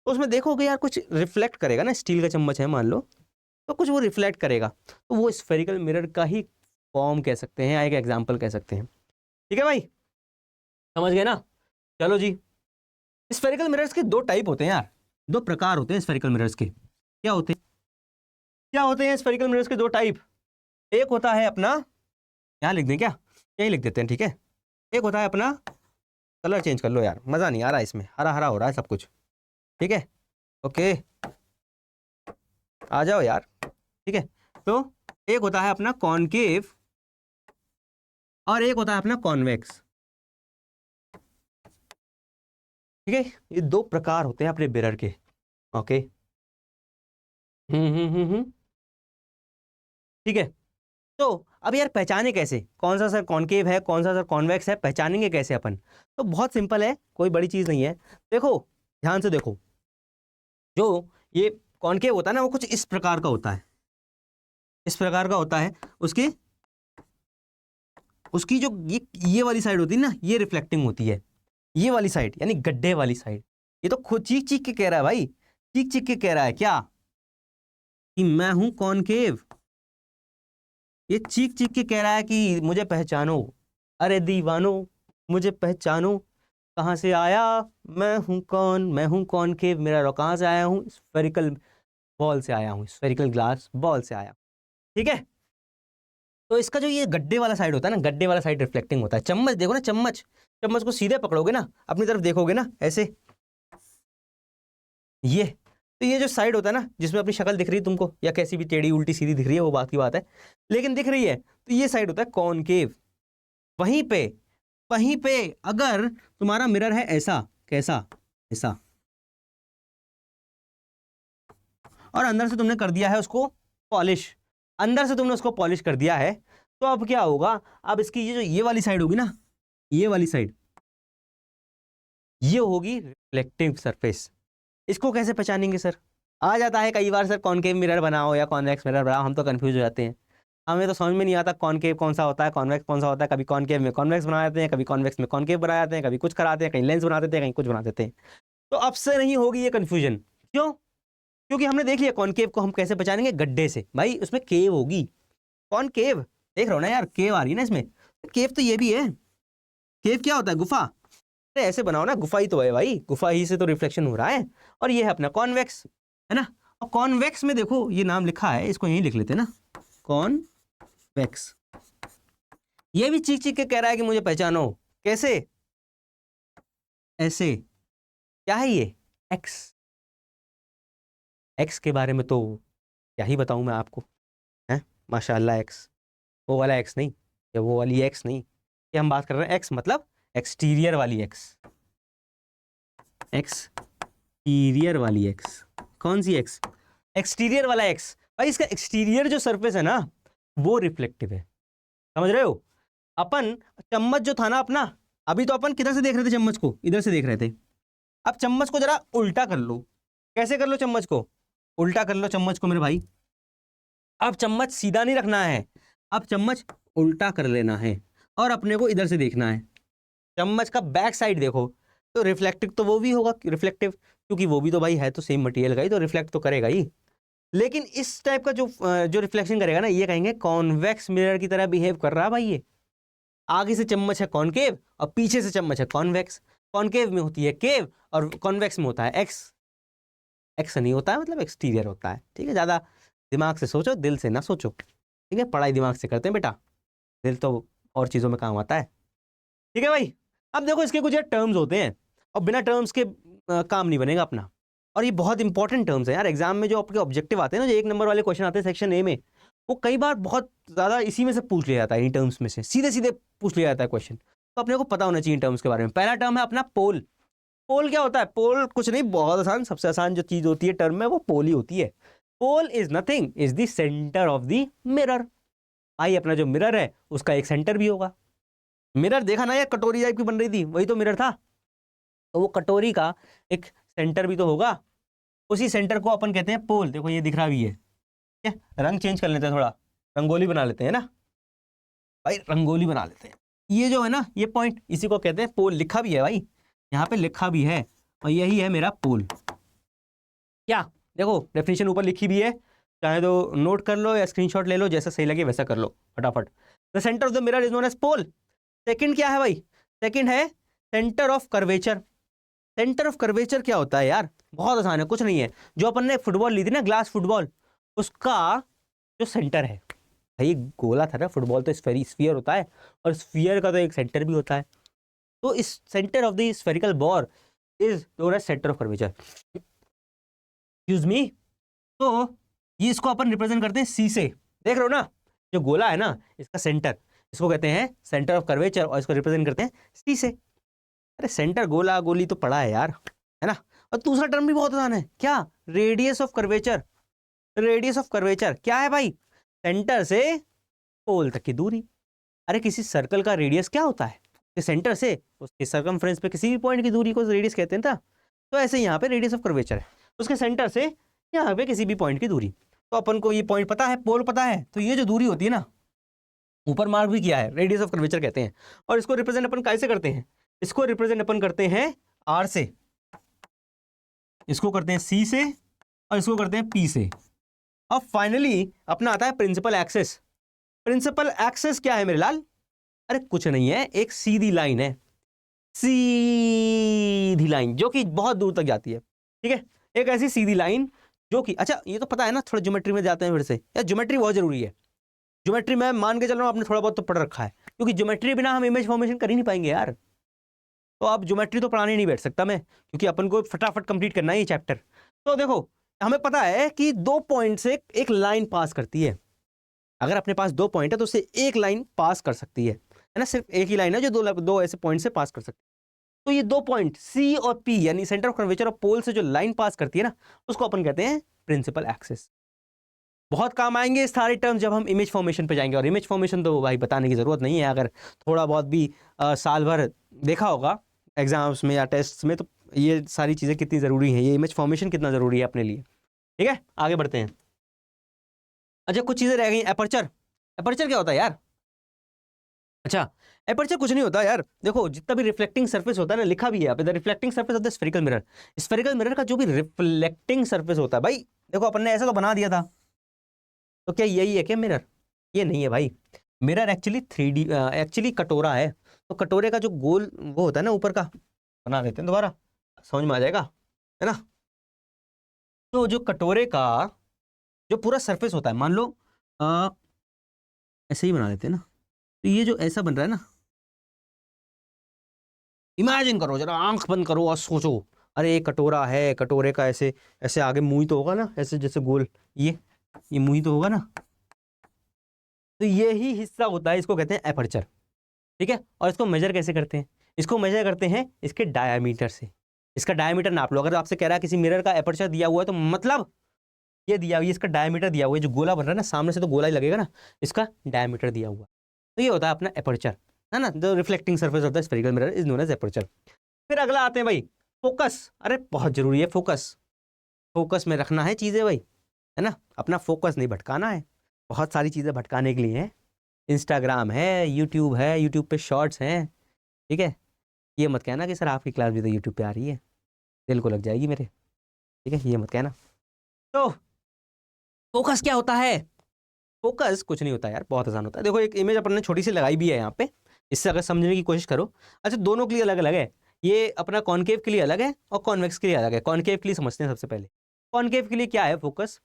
तो उसमें देखोगे यार कुछ रिफ्लेक्ट करेगा ना। स्टील का चम्मच है मान लो, तो कुछ वो रिफ्लेक्ट करेगा, तो वो स्फेरिकल मिरर का ही फॉर्म कह सकते हैं, या एक एग्जाम्पल कह सकते हैं। ठीक है भाई, समझ गए ना? चलो जी, स्फेरिकल मिरर्स के दो टाइप होते हैं यार, दो प्रकार होते हैं स्फेरिकल मिरर्स के। क्या होते हैं, क्या होते हैं स्फेरिकल मिरर्स के दो टाइप? एक होता है अपना, यहाँ लिख दें क्या? यही लिख देते हैं, ठीक है। एक होता है अपना, कलर चेंज कर लो यार, मज़ा नहीं आ रहा इसमें, हरा हरा हो रहा है सब कुछ। ठीक है, ओके, आ जाओ यार। ठीक है, तो एक होता है अपना कॉनकेव और एक होता है अपना कॉन्वेक्स। ठीक है, ये दो प्रकार होते हैं अपने मिरर के। ओके, ठीक है। तो अब यार पहचाने कैसे, कौन सा सर कॉनकेव है, कौन सा सर कॉन्वेक्स है, पहचानेंगे कैसे अपन? तो बहुत सिंपल है, कोई बड़ी चीज़ नहीं है। देखो, ध्यान से देखो, जो ये कॉनकेव होता है ना, वो कुछ इस प्रकार का होता है, इस प्रकार का होता है। उसकी उसकी जो ये वाली साइड होती है ना, ये रिफ्लेक्टिंग होती है, ये वाली साइड यानी गड्ढे वाली साइड। ये तो खुद चीख चीख के कह रहा है भाई, चीख चीख के कह रहा है क्या, कि मैं हूं कॉनकेव। ये चीख चीख के कह रहा है कि मुझे पहचानो, अरे दीवानो मुझे पहचानो, कहाँ से आया, मैं हूं कौन, मैं हूं कॉनकेव मिरर, और कहाँ से आया हूँ? स्फेरिकल बॉल से आया हूँ, स्फेरिकल ग्लास बॉल से आया। ठीक है, तो इसका जो ये गड्ढे वाला साइड होता है ना, गड्ढे वाला साइड रिफ्लेक्टिंग होता है। चम्मच देखो ना, चम्मच, चम्मच को सीधे पकड़ोगे ना, अपनी तरफ देखोगे ना ऐसे, ये तो ये जो साइड होता है ना, जिसमें अपनी शक्ल दिख रही है तुमको, या कैसी भी टेढ़ी उल्टी सीधी दिख रही है, वो बात की बात है, लेकिन दिख रही है, तो ये साइड होता है कॉनकेव। वहीं पे, वहीं पे अगर तुम्हारा मिरर है ऐसा, कैसा, ऐसा, और अंदर से तुमने कर दिया है उसको पॉलिश, अंदर से तुमने उसको पॉलिश कर दिया है, तो अब क्या होगा? अब इसकी ये जो ये वाली साइड होगी ना, ये वाली साइड, ये होगी रिफ्लेक्टिव सरफेस। इसको कैसे पहचानेंगे सर? आ जाता है कई बार, सर कॉनकेव मिरर बनाओ या कॉन्वेक्स मिरर बनाओ, हम तो कंफ्यूज हो जाते हैं, हमें तो समझ में नहीं आता कॉनकेव कौन सा होता है, कॉन्वेक्स कौन सा होता है। कभी कॉनकेव में कॉन्वेक्स बना देते हैं, कभी कॉन्वेक्स में कॉनकेव बना देते हैं, कभी कुछ कराते हैं, कहीं लेंस बना देते हैं, कहीं कुछ बना देते हैं। तो अब से नहीं होगी ये कन्फ्यूजन, क्यों? क्योंकि हमने देख लिया कॉनकेव को हम कैसे पहचानेंगे, गड्ढे से। भाई उसमें केव होगी, कॉनकेव देख रहा हो ना यार, केव आ रही है ना इसमें, केव तो ये भी है। केव क्या होता है? गुफा। अरे ऐसे बनाओ ना, गुफा ही तो है भाई, गुफा ही से तो रिफ्लेक्शन हो रहा है। और ये है अपना कॉन्वेक्स, है ना। और कॉन्वेक्स में देखो ये नाम लिखा है, इसको यहीं लिख लेते हैं ना, कॉन्वेक्स। ये भी चीख चीख के कह रहा है कि मुझे पहचानो, कैसे? ऐसे। क्या है ये? एक्स। एक्स के बारे में तो क्या ही बताऊं मैं आपको, हैं? माशाल्लाह एक्स, वो वाला एक्स नहीं, या वो वाली एक्स नहीं, ये हम बात कर रहे हैं एक्स मतलब एक्सटीरियर वाली एक्स, एक्सटीरियर वाली एक्स। कौन सी एक्स? एक्सटीरियर वाला एक्स। भाई इसका एक्सटीरियर जो सरफेस है ना वो रिफ्लेक्टिव है, समझ रहे हो? अपन चम्मच जो था ना अपना, अभी तो अपन किधर से देख रहे थे चम्मच को? इधर से देख रहे थे। अब चम्मच को जरा उल्टा कर लो। कैसे कर लो? चम्मच को उल्टा कर लो, चम्मच को मेरे भाई। अब चम्मच सीधा नहीं रखना है, अब चम्मच उल्टा कर लेना है और अपने को इधर से देखना है। चम्मच का बैक साइड देखो तो रिफ्लेक्टिव तो वो भी होगा, रिफ्लेक्टिव, क्योंकि वो भी तो भाई है तो सेम मटेरियल का ही, तो रिफ्लेक्ट तो करेगा ही। लेकिन इस टाइप का जो रिफ्लेक्शन करेगा ना, ये कहेंगे कॉन्वेक्स मिरर की तरह बिहेव कर रहा है भाई। ये आगे से चम्मच है कॉनकेव और पीछे से चम्मच है कॉन्वेक्स। कॉनकेव में होती है केव और कॉन्वेक्स में होता है एक्स। एक्स नहीं होता है, मतलब एक्सटीरियर होता है। ठीक है, ज़्यादा दिमाग से सोचो, दिल से ना सोचो। ठीक है, पढ़ाई दिमाग से करते हैं बेटा, दिल तो और चीज़ों में काम आता है। ठीक है भाई, अब देखो इसके कुछ टर्म्स होते हैं और बिना टर्म्स के काम नहीं बनेगा अपना। और ये बहुत इंपॉर्टेंट टर्म्स हैं यार, एग्जाम में जो आपके ऑब्जेक्टिव आते हैं ना, जो 1 नंबर वाले क्वेश्चन आते हैं सेक्शन ए में, वो कई बार बहुत ज़्यादा इसी में से पूछ लिया जाता है, इन टर्म्स में से सीधे सीधे पूछ लिया जाता है क्वेश्चन। तो अपने को पता होना चाहिए इन टर्म्स के बारे में। पहला टर्म है अपना पोल। पोल क्या होता है? पोल कुछ नहीं, बहुत आसान, सबसे आसान जो चीज़ होती है टर्म में वो पोल ही होती है। Pole is nothing, is the centre of the mirror. भाई अपना जो मिरर है उसका एक सेंटर भी होगा। मिरर देखा ना, या कटोरी टाइप की बन रही थी, वही तो मिरर था। तो वो कटोरी का एक सेंटर भी तो होगा, उसी सेंटर को अपन कहते हैं पोल। देखो ये दिख रहा भी है, ठीक है? रंग चेंज कर लेते हैं थोड़ा, रंगोली बना लेते हैं ना भाई, रंगोली बना लेते हैं। ये जो है ना, ये पॉइंट, इसी को कहते हैं पोल। लिखा भी है भाई, यहाँ पे लिखा भी है, और यही है मेरा पोल। क्या? देखो डेफिनेशन ऊपर लिखी भी है, चाहे तो नोट कर लो या स्क्रीनशॉट ले लो, जैसा सही लगे वैसा कर लो फटाफट। The centre of the mirror is known as pole. Second क्या है भाई? सेकंड है centre of curvature. Centre of curvature क्या होता है यार? बहुत आसान है, कुछ नहीं है। जो अपन ने फुटबॉल ली थी ना, ग्लास फुटबॉल, उसका जो सेंटर है, भाई गोला था ना फुटबॉल, तो स्फीयर होता है, और स्फीयर का तो एक सेंटर भी होता है। तो इस centre of the spherical ball is known as centre of curvature. Excuse me. तो ये इसको अपन रिप्रेजेंट करते हैं सी से। देख रहे हो ना, जो गोला है ना, इसका सेंटर, इसको कहते हैं सेंटर ऑफ कर्वेचर, और इसको रिप्रेजेंट करते हैं सी से। अरे सेंटर, गोला गोली तो पढ़ा है यार, है ना? और दूसरा टर्म भी बहुत आसान है, क्या? Radius of curvature. Radius of curvature क्या है भाई? सेंटर से पोल तक की दूरी। अरे किसी सर्कल का रेडियस क्या होता है? कि सेंटर से उसके सर्कमफ्रेंस पे किसी भी पॉइंट की दूरी को रेडियस कहते हैं ना। तो ऐसे यहाँ पे रेडियस ऑफ कर्वेचर है, उसके सेंटर से यहाँ पे किसी भी पॉइंट की दूरी। तो अपन को ये पॉइंट पता है, पोल पता है, तो ये जो दूरी होती है ना, ऊपर मार्क भी किया है, रेडियस ऑफ कर्वेचर कहते हैं। और इसको रिप्रेजेंट अपन कैसे करते हैं? इसको रिप्रेजेंट अपन करते हैं आर से, इसको करते हैं सी से, और इसको करते हैं पी से। और फाइनली अपना आता है प्रिंसिपल एक्सेस। प्रिंसिपल एक्सेस क्या है मेरे लाल? अरे कुछ नहीं है, एक सीधी लाइन है, सीधी लाइन जो कि बहुत दूर तक जाती है। ठीक है, एक ऐसी सीधी लाइन जो कि, अच्छा ये तो पता है ना, थोड़ा ज्योमेट्री में जाते हैं फिर से। यार ज्योमेट्री बहुत जरूरी है। ज्योमेट्री में मान के चल रहा हूँ आपने थोड़ा बहुत तो पढ़ रखा है, क्योंकि ज्योमेट्री बिना हम इमेज फॉर्मेशन कर ही नहीं पाएंगे यार। तो अब ज्योमेट्री तो पढ़ाने नहीं बैठ सकता मैं, क्योंकि अपन को फटाफट कंप्लीट करना है ये चैप्टर। तो देखो हमें पता है कि 2 पॉइंट से एक लाइन पास करती है। अगर अपने पास 2 पॉइंट है तो उससे एक लाइन पास कर सकती है ना? सिर्फ एक ही लाइन है जो दो ऐसे पॉइंट से पास कर सकती है। तो ये 2 पॉइंट सी और पी, यानी सेंटर ऑफ कर्वेचर और पोल से जो लाइन पास करती है ना, उसको अपन कहते हैं प्रिंसिपल एक्सिस। बहुत काम आएंगे इस सारे टर्म्स जब हम इमेज फॉर्मेशन पे जाएंगे। और इमेज फॉर्मेशन तो भाई बताने की ज़रूरत नहीं है, अगर थोड़ा बहुत भी साल भर देखा होगा एग्जाम्स में या टेस्ट्स में, तो ये सारी चीज़ें कितनी ज़रूरी हैं, ये इमेज फॉर्मेशन कितना ज़रूरी है अपने लिए। ठीक है, आगे बढ़ते हैं। अच्छा कुछ चीज़ें रह गई। एपर्चर। एपर्चर क्या होता है यार? अच्छा एपर्चर कुछ नहीं होता यार, देखो जितना भी रिफ्लेक्टिंग सरफेस होता है ना, लिखा भी है यहाँ पे, the reflecting surface of the spherical mirror. Spherical mirror का जो भी रिफ्लेक्टिंग सरफेस होता है, भाई देखो अपन ने ऐसा तो बना दिया था, तो क्या यही है क्या मिरर? ये नहीं है भाई। मिरर एक्चुअली 3D, एक्चुअली कटोरा है। तो कटोरे का जो गोल वो होता है ना ऊपर का, बना देते हैं दोबारा, समझ में आ जाएगा, है ना? तो जो कटोरे का जो पूरा सरफेस होता है, मान लो ऐसे ही बना देते हैं ना, तो ये जो ऐसा बन रहा है ना, इमेजिन करो जरा, आंख बंद करो और सोचो, अरे एक कटोरा है, कटोरे का ऐसे ऐसे आगे मुंह ही तो होगा ना, ऐसे जैसे गोल, ये मुंह ही तो होगा ना, तो ये ही हिस्सा होता है, इसको कहते हैं एपर्चर। ठीक है, और इसको मेजर कैसे करते हैं? इसको मेजर करते हैं इसके डायामीटर से। इसका डायामीटर नाप लो। अगर आपसे कह रहा है किसी मिरर का एपर्चर दिया हुआ है, तो मतलब ये दिया हुआ है, इसका डायामीटर दिया हुआ है, जो गोला बन रहा है ना सामने से, तो गोला ही लगेगा ना, इसका डायामीटर दिया हुआ है, तो ये होता है अपना एपर्चर, है ना। The reflecting surface of the spherical mirror is known as aperture. फिर अगला आते हैं भाई फोकस। अरे बहुत जरूरी है फोकस, फोकस में रखना है चीज़ें भाई, है ना, अपना फोकस नहीं भटकाना है। बहुत सारी चीज़ें भटकाने के लिए हैं, इंस्टाग्राम है, यूट्यूब है, यूट्यूब पे शॉर्ट्स हैं। ठीक है, ये मत कहना कि सर आपकी क्लास भी तो यूट्यूब पे आ रही है, दिल को लग जाएगी मेरे। ठीक है, ये मत कहना। तो फोकस क्या होता है? फोकस कुछ नहीं होता यार, बहुत आसान होता है। देखो एक इमेज अपन ने छोटी सी लगाई भी है यहाँ पे, इससे अगर समझने की कोशिश करो। अच्छा, दोनों के लिए अलग अलग है, ये अपना कॉनकेव के लिए अलग है और कॉन्वेक्स के लिए अलग है। कॉनकेव के लिए समझते हैं सबसे पहले। कॉनकेव के लिए क्या है फोकस?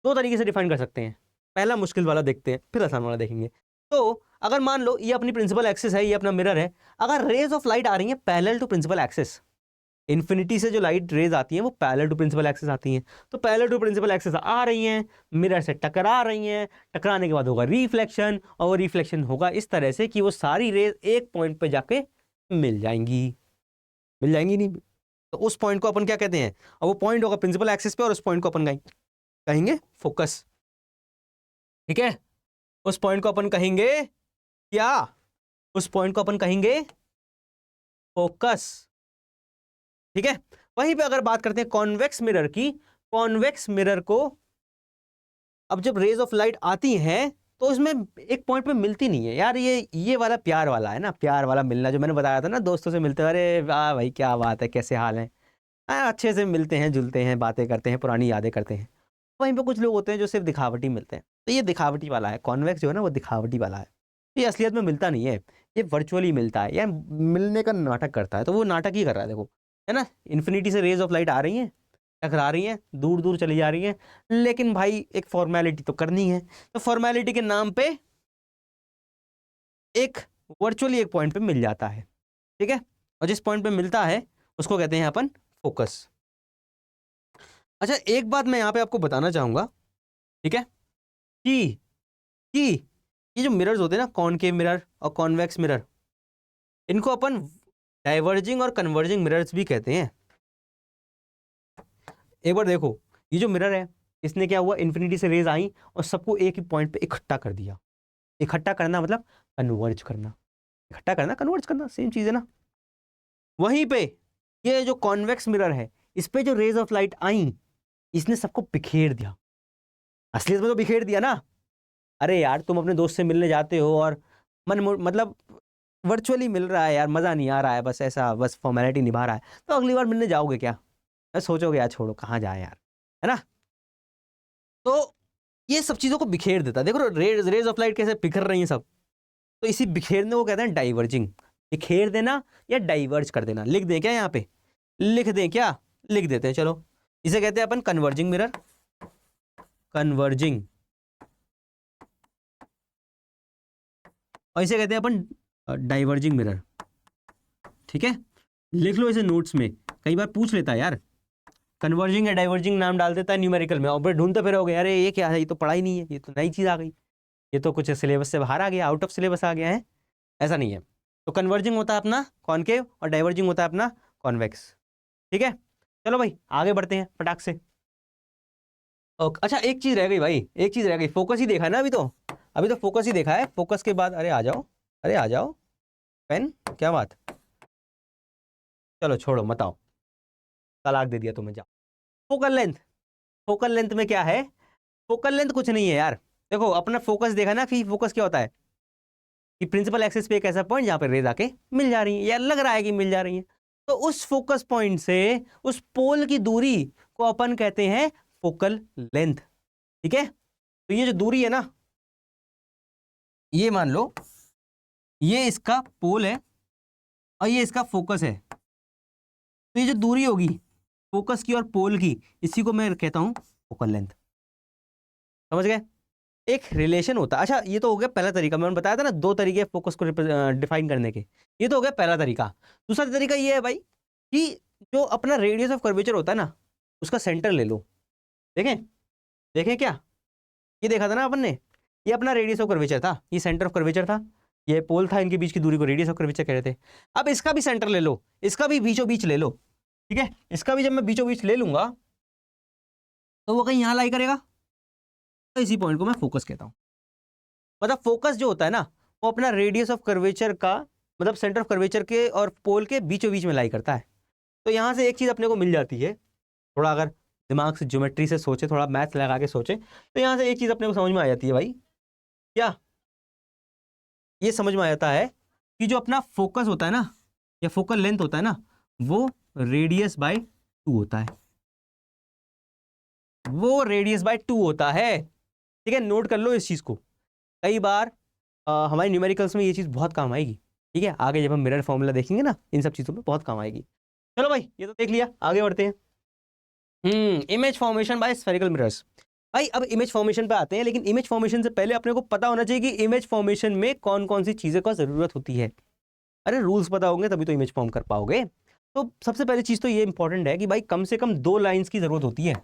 दो तरीके से डिफाइन कर सकते हैं। पहला मुश्किल वाला देखते हैं, फिर आसान वाला देखेंगे। तो अगर मान लो ये अपनी प्रिंसिपल एक्सिस है, ये अपना मिरर है, अगर रेज ऑफ लाइट आ रही है parallel to principal axis, infinity से जो लाइट रेज आती हैं वो पैरेलल टू प्रिंसिपल एक्सिस आती हैं, तो पैरेलल टू प्रिंसिपल एक्सिस आ रही हैं, मिरर से टकरा रही हैं, टकराने के बाद होगा रिफ्लेक्शन, और रिफ्लेक्शन होगा इस तरह से कि वो सारी रेज एक पॉइंट पे जाके मिल जाएंगी। मिल जाएंगी नहीं, तो उस पॉइंट को अपन क्या कहते हैं? और वो पॉइंट होगा प्रिंसिपल एक्सिस पे, और उस पॉइंट को अपन कहेंगे फोकस। ठीक है, उस पॉइंट को अपन कहेंगे क्या? उस पॉइंट को अपन कहेंगे फोकस। ठीक है, वहीं पे अगर बात करते हैं कॉन्वेक्स मिरर की, कॉन्वेक्स मिरर को अब जब रेज ऑफ लाइट आती हैं तो इसमें एक पॉइंट पे मिलती नहीं है यार। ये वाला प्यार वाला है ना, प्यार वाला मिलना, जो मैंने बताया था ना, दोस्तों से मिलते हैं, अरे वाह भाई क्या बात है, कैसे हाल है, अच्छे से मिलते हैं, जुलते हैं, बातें करते हैं, पुरानी यादें करते हैं। वहीं पे कुछ लोग होते हैं जो सिर्फ दिखावटी मिलते हैं, तो ये दिखावटी वाला है, कॉन्वेक्स जो है ना वो दिखावटी वाला है। ये असलियत में मिलता नहीं है, ये वर्चुअली मिलता है, या मिलने का नाटक करता है। तो वो नाटक ही कर रहा है, देखो, है ना, इन्फिनिटी से रेज ऑफ लाइट आ रही हैं, टकरा रही हैं, दूर दूर चली जा रही हैं, लेकिन भाई एक फॉर्मेलिटी तो करनी है, तो फॉर्मेलिटी के नाम पे एक वर्चुअली एक पॉइंट पे मिल जाता है। ठीक है, और जिस पॉइंट पे मिलता है उसको कहते हैं अपन फोकस। अच्छा, एक बात मैं यहाँ पे आपको बताना चाहूँगा, ठीक है, कि ये जो मिरर्स होते हैं ना, कॉनकेव मिरर और कॉन्वेक्स मिरर, इनको अपन डाइवर्जिंग और कन्वर्जिंग मिरर्स भी कहते हैं। एक बार देखो, ये जो मिरर है, इसने क्या हुआ, इन्फिनिटी से रेज आई और सबको एक ही पॉइंट पे इकट्ठा कर दिया। इकट्ठा करना मतलब कन्वर्ज करना, इकट्ठा करना कन्वर्ज करना सेम चीज़ है ना। वहीं पे ये जो कॉन्वेक्स मिरर है, इस पे जो रेज ऑफ लाइट आई, इसने सबको बिखेर दिया। असलियत में तो बिखेर दिया ना। अरे यार, तुम अपने दोस्त से मिलने जाते हो और मतलब वर्चुअली मिल रहा है यार, मज़ा नहीं आ रहा है, बस ऐसा, बस फॉर्मेलिटी निभा रहा है, तो अगली बार मिलने जाओगे क्या? सोचोगे यार छोड़ो, कहाँ जाए यार, है ना। तो ये सब चीज़ों को बिखेर देता है। देखो रेज ऑफ लाइट कैसे बिखर रही हैं सब, तो इसी बिखेरने को कहते हैं डाइवर्जिंग। बिखेर देना या डाइवर्ज कर देना। लिख दें क्या यहाँ पे? लिख दें क्या? लिख देते हैं, चलो। इसे कहते हैं अपन कन्वर्जिंग मिरर, कन्वर्जिंग, और इसे कहते हैं अपन डाइवर्जिंग मिरर। ठीक है, लिख लो इसे नोट्स में, कई बार पूछ लेता है यार, कन्वर्जिंग या डाइवर्जिंग नाम डाल देता है न्यूमेरिकल में, और फिर ढूंढते फिरोगे, अरे ये क्या है, ये तो पढ़ा ही नहीं है, ये तो नई चीज़ आ गई, ये तो कुछ सिलेबस से बाहर आ गया, आउट ऑफ सिलेबस आ गया है। ऐसा नहीं है। तो कन्वर्जिंग होता है अपना कॉनकेव और डाइवर्जिंग होता है अपना कॉन्वेक्स। ठीक है, चलो भाई आगे बढ़ते हैं फटाक से। अच्छा, एक चीज़ रह गई भाई, एक चीज़ रह गई, फोकस ही देखा ना अभी तो फोकस ही देखा है। फोकस के बाद अरे आ जाओ, अरे आ जाओ, पेन, क्या बात, चलो छोड़ो, मत आओ, तलाक दे दिया तुम्हें, जाओ। फोकल लेंथ, फोकल लेंथ में क्या है? फोकल लेंथ कुछ नहीं है यार। देखो अपना फोकस देखा ना, कि फोकस क्या होता है, कि प्रिंसिपल एक्सिस पे एक ऐसा पॉइंट जहाँ पे रेज आके मिल जा रही है, या लग रहा है कि मिल जा रही है, तो उस फोकस पॉइंट से उस पोल की दूरी को अपन कहते हैं फोकल लेंथ। ठीक है, तो ये जो दूरी है ना, ये मान लो ये इसका पोल है और ये इसका फोकस है, तो ये जो दूरी होगी फोकस की और पोल की, इसी को मैं कहता हूं फोकल लेंथ। समझ गए? एक रिलेशन होता है। अच्छा, ये तो हो गया पहला तरीका, मैंने बताया था ना, दो तरीके फोकस को डिफाइन करने के, ये तो हो गया पहला तरीका। दूसरा तरीका ये है भाई कि जो अपना रेडियस ऑफ कर्वेचर होता है ना, उसका सेंटर ले लो। देखें देखें क्या, ये देखा था ना अपन ने, ये अपना रेडियस ऑफ कर्वेचर था, ये सेंटर ऑफ कर्वेचर था, ये पोल था, इनके बीच की दूरी को रेडियस ऑफ कर्वेचर कह रहे थे। अब इसका भी सेंटर ले लो, इसका भी बीचों बीच ले लो, ठीक है। इसका भी जब मैं बीचों बीच ले लूंगा तो वो कहीं यहाँ लाई करेगा, तो इसी पॉइंट को मैं फोकस कहता हूँ। मतलब फोकस जो होता है ना, वो अपना रेडियस ऑफ कर्वेचर का, मतलब सेंटर ऑफ कर्वेचर के और पोल के बीचों बीच में लाई करता है। तो यहाँ से एक चीज़ अपने को मिल जाती है, थोड़ा अगर दिमाग से ज्योमेट्री से सोचे, थोड़ा मैथ लगा के सोचे, तो यहाँ से एक चीज़ अपने को समझ में आ जाती है भाई, क्या ये समझ में आ जाता है कि जो अपना फोकस होता है ना, या फोकल लेंथ होता है ना, वो रेडियस बाय 2 होता है, वो रेडियस बाय 2 होता है, ठीक है। नोट कर लो इस चीज़ को, कई बार हमारे न्यूमेरिकल्स में ये चीज़ बहुत काम आएगी, ठीक है। आगे जब हम मिरर फॉर्मूला देखेंगे ना, इन सब चीज़ों में बहुत काम आएगी। चलो भाई, ये तो देख लिया, आगे बढ़ते हैं। Image formation by spherical mirrors. भाई अब इमेज फॉर्मेशन पे आते हैं, लेकिन इमेज फॉर्मेशन से पहले अपने को पता होना चाहिए कि इमेज फॉर्मेशन में कौन कौन सी चीज़ें का ज़रूरत होती है। अरे रूल्स पता होंगे तभी तो इमेज फॉर्म कर पाओगे। तो सबसे पहली चीज़ तो ये इंपॉर्टेंट है कि भाई कम से कम 2 लाइन्स की ज़रूरत होती है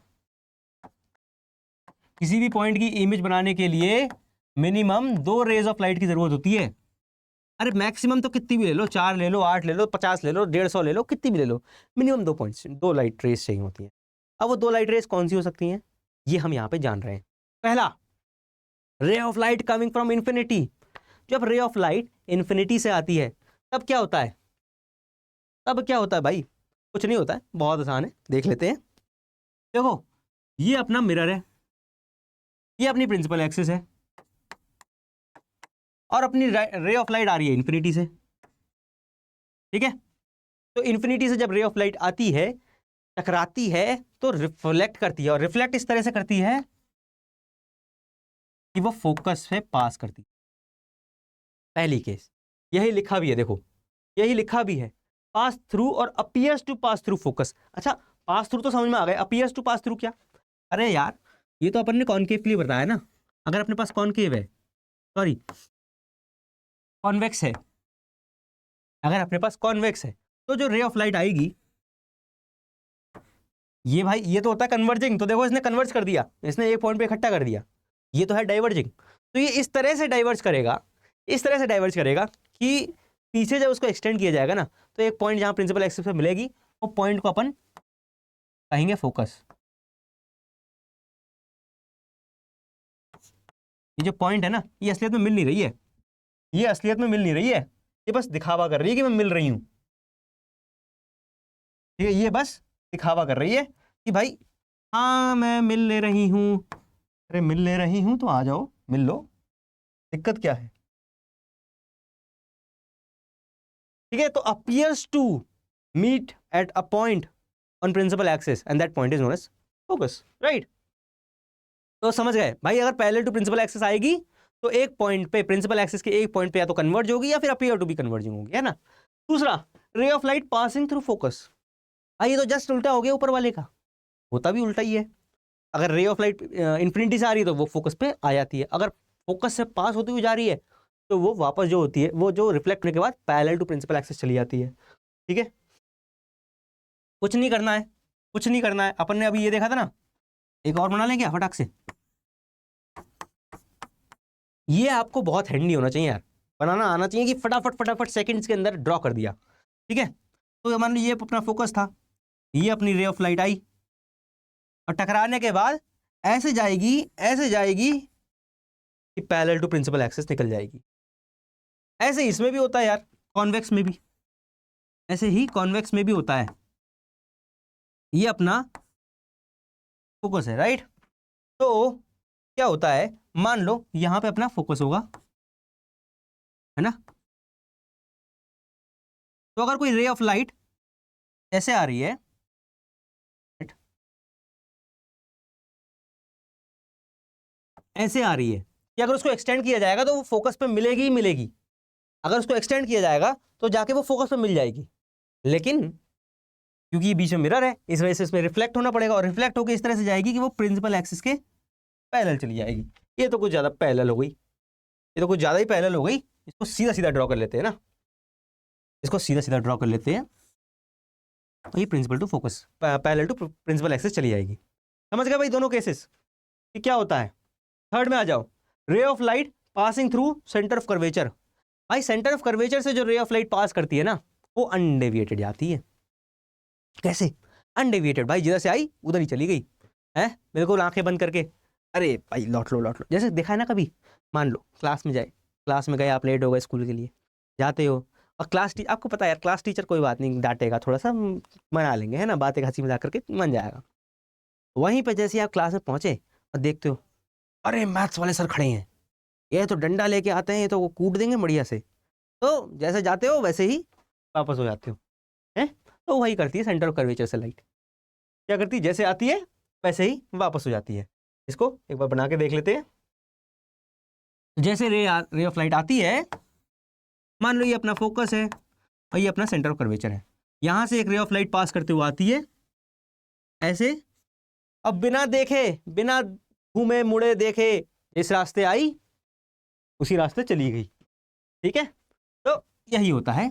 किसी भी पॉइंट की इमेज बनाने के लिए। मिनिमम 2 रेज ऑफ लाइट की ज़रूरत होती है। अरे मैक्सिमम तो कितनी भी ले लो, 4 ले लो, 8 ले लो, 50 ले लो, 150 ले लो, कितनी भी ले लो, मिनिमम 2 पॉइंट्स, 2 लाइट रेज चाहिए होती हैं। अब वो 2 लाइट रेज कौन सी हो सकती हैं, ये हम यहाँ पे जान रहे हैं। पहला, रे of light coming from infinity. जब रे ऑफ लाइट इन्फिनिटी से आती है तब क्या होता है, तब क्या होता है भाई, कुछ नहीं होता है, बहुत आसान है, देख लेते हैं। देखो ये अपना मिरर है, ये अपनी प्रिंसिपल एक्सिस है, और अपनी रे ऑफ लाइट आ रही है इन्फिनिटी से, ठीक है। तो इन्फिनिटी से जब रे ऑफ लाइट आती है, टकराती है, तो रिफ्लेक्ट करती है, और रिफ्लेक्ट इस तरह से करती है कि वो फोकस पे पास करती है। पहली केस यही लिखा भी है, देखो यही लिखा भी है, पास थ्रू और appears to pass through focus. अच्छा पास थ्रू तो समझ में आ गया, अपीयर्स टू पास थ्रू क्या, अरे यार ये तो अपन ने कॉनकेव के लिए बताया ना। अगर अपने पास कॉनकेव है, सॉरी कॉन्वेक्स है, अगर अपने पास कॉन्वेक्स है, तो जो रे ऑफ लाइट आएगी, ये भाई ये तो होता है कन्वर्जिंग, तो देखो इसने कन्वर्ज कर दिया, इसने एक पॉइंट पे इकट्ठा कर दिया। ये तो है डाइवर्जिंग, तो ये इस तरह से डाइवर्ज करेगा, इस तरह से डाइवर्ज करेगा कि पीछे जब उसको एक्सटेंड किया जाएगा ना, तो एक पॉइंट जहां प्रिंसिपल एक्सिस पे मिलेगी, वो पॉइंट को अपन कहेंगे फोकस। ये जो पॉइंट है ना, ये असलियत में मिल नहीं रही है, ये असलियत में मिल नहीं रही है, ये बस दिखावा कर रही है कि मैं मिल रही हूं, ठीक है। ये बस दिखावा कर रही है कि भाई हाँ मैं मिल ले रही हूं। अरे मिल ले रही हूं तो आ जाओ मिल लो, दिक्कत क्या है, ठीक है। तो appears to meet at a point on principal axis and that point is known as focus, right. तो समझ गए भाई, अगर पैरेलल टू प्रिंसिपल एक्सिस आएगी तो एक पॉइंट पे, प्रिंसिपल एक्सिस के एक पॉइंट पे या तो कन्वर्ज होगी या फिर अपीयर टू बी कन्वर्जिंग होगी, है ना। दूसरा, रे of light passing through focus. ये तो जस्ट उल्टा हो गया ऊपर वाले का, होता भी उल्टा ही है। अगर रे ऑफ लाइट इन्फिनिटी से आ रही है तो वो फोकस पे आ जाती है, अगर फोकस से पास होती हुई जा रही है तो वो वापस जो होती है, वो जो रिफ्लेक्ट होने के बाद पैरेलल टू प्रिंसिपल एक्सिस चली जाती है, ठीक है। कुछ नहीं करना है, कुछ नहीं करना है, अपन ने अभी ये देखा था ना, एक और बना लें क्या फटाक से। ये आपको बहुत हैंडी होना चाहिए यार, बनाना आना चाहिए कि फटाफट फटाफट सेकंड्स के अंदर ड्रॉ कर दिया, ठीक है। तो मान लो ये अपना फोकस था, ये अपनी रे ऑफ लाइट आई और टकराने के बाद ऐसे जाएगी कि पैरेलल टू प्रिंसिपल एक्सिस निकल जाएगी। ऐसे इसमें भी होता है यार, कॉन्वेक्स में भी, ऐसे ही कॉन्वेक्स में भी होता है। ये अपना फोकस है, राइट। तो क्या होता है, मान लो यहां पे अपना फोकस होगा, है ना। तो अगर कोई रे ऑफ लाइट ऐसे आ रही है, ऐसे आ रही है, कि अगर उसको एक्सटेंड किया जाएगा तो वो फोकस पे मिलेगी ही मिलेगी। अगर उसको एक्सटेंड किया जाएगा तो जाके वो फोकस पे मिल जाएगी, लेकिन क्योंकि ये बीच में मिरर है इस वजह से इसमें रिफ्लेक्ट होना पड़ेगा, और रिफ्लेक्ट होकर इस तरह से जाएगी कि वो प्रिंसिपल एक्सिस के पैरेलल चली जाएगी। ये तो कुछ ज़्यादा पैरेलल हो गई, ये तो कुछ ज़्यादा ही पैरेलल हो गई। इसको सीधा सीधा ड्रॉ कर लेते हैं ना, इसको सीधा सीधा ड्रॉ कर लेते हैं। ये principal to focus parallel to principal axis चली जाएगी। समझ गए भाई दोनों केसेस कि क्या होता है। थर्ड में आ जाओ, रे of light passing through centre of curvature. भाई सेंटर ऑफ कर्वेचर से जो रे ऑफ लाइट पास करती है ना वो अनडेविएटेड जाती है। कैसे अनडेविएटेड? भाई जिधर से आई उधर ही चली गई है, बिल्कुल आंखें बंद करके। अरे भाई लौट लो जैसे देखा है ना कभी, मान लो क्लास में गए आप, लेट हो गए स्कूल के लिए, जाते हो और आपको पता है यार क्लास टीचर कोई बात नहीं डांटेगा, थोड़ा सा मना लेंगे है ना, बातें हंसी मजाक करके मन जाएगा। वहीं पे जैसे आप क्लास में पहुंचे और देखते हो अरे मैथ्स वाले सर खड़े हैं, ये तो डंडा लेके आते हैं, ये तो वो कूट देंगे बढ़िया से, तो जैसे जाते हो वैसे ही वापस हो जाते हो हैं। तो वही करती है सेंटर ऑफ कर्वेचर से लाइट, क्या करती है, जैसे आती है वैसे ही वापस हो जाती है। इसको एक बार बना के देख लेते हैं। जैसे रे ऑफ लाइट आती है, मान लो ये अपना फोकस है और ये अपना सेंटर ऑफ कर्वेचर है, यहां से एक रे ऑफ लाइट पास करते हुए आती है ऐसे, अब बिना देखे बिना घूमे मुड़े देखे इस रास्ते आई उसी रास्ते चली गई। ठीक है, तो यही होता है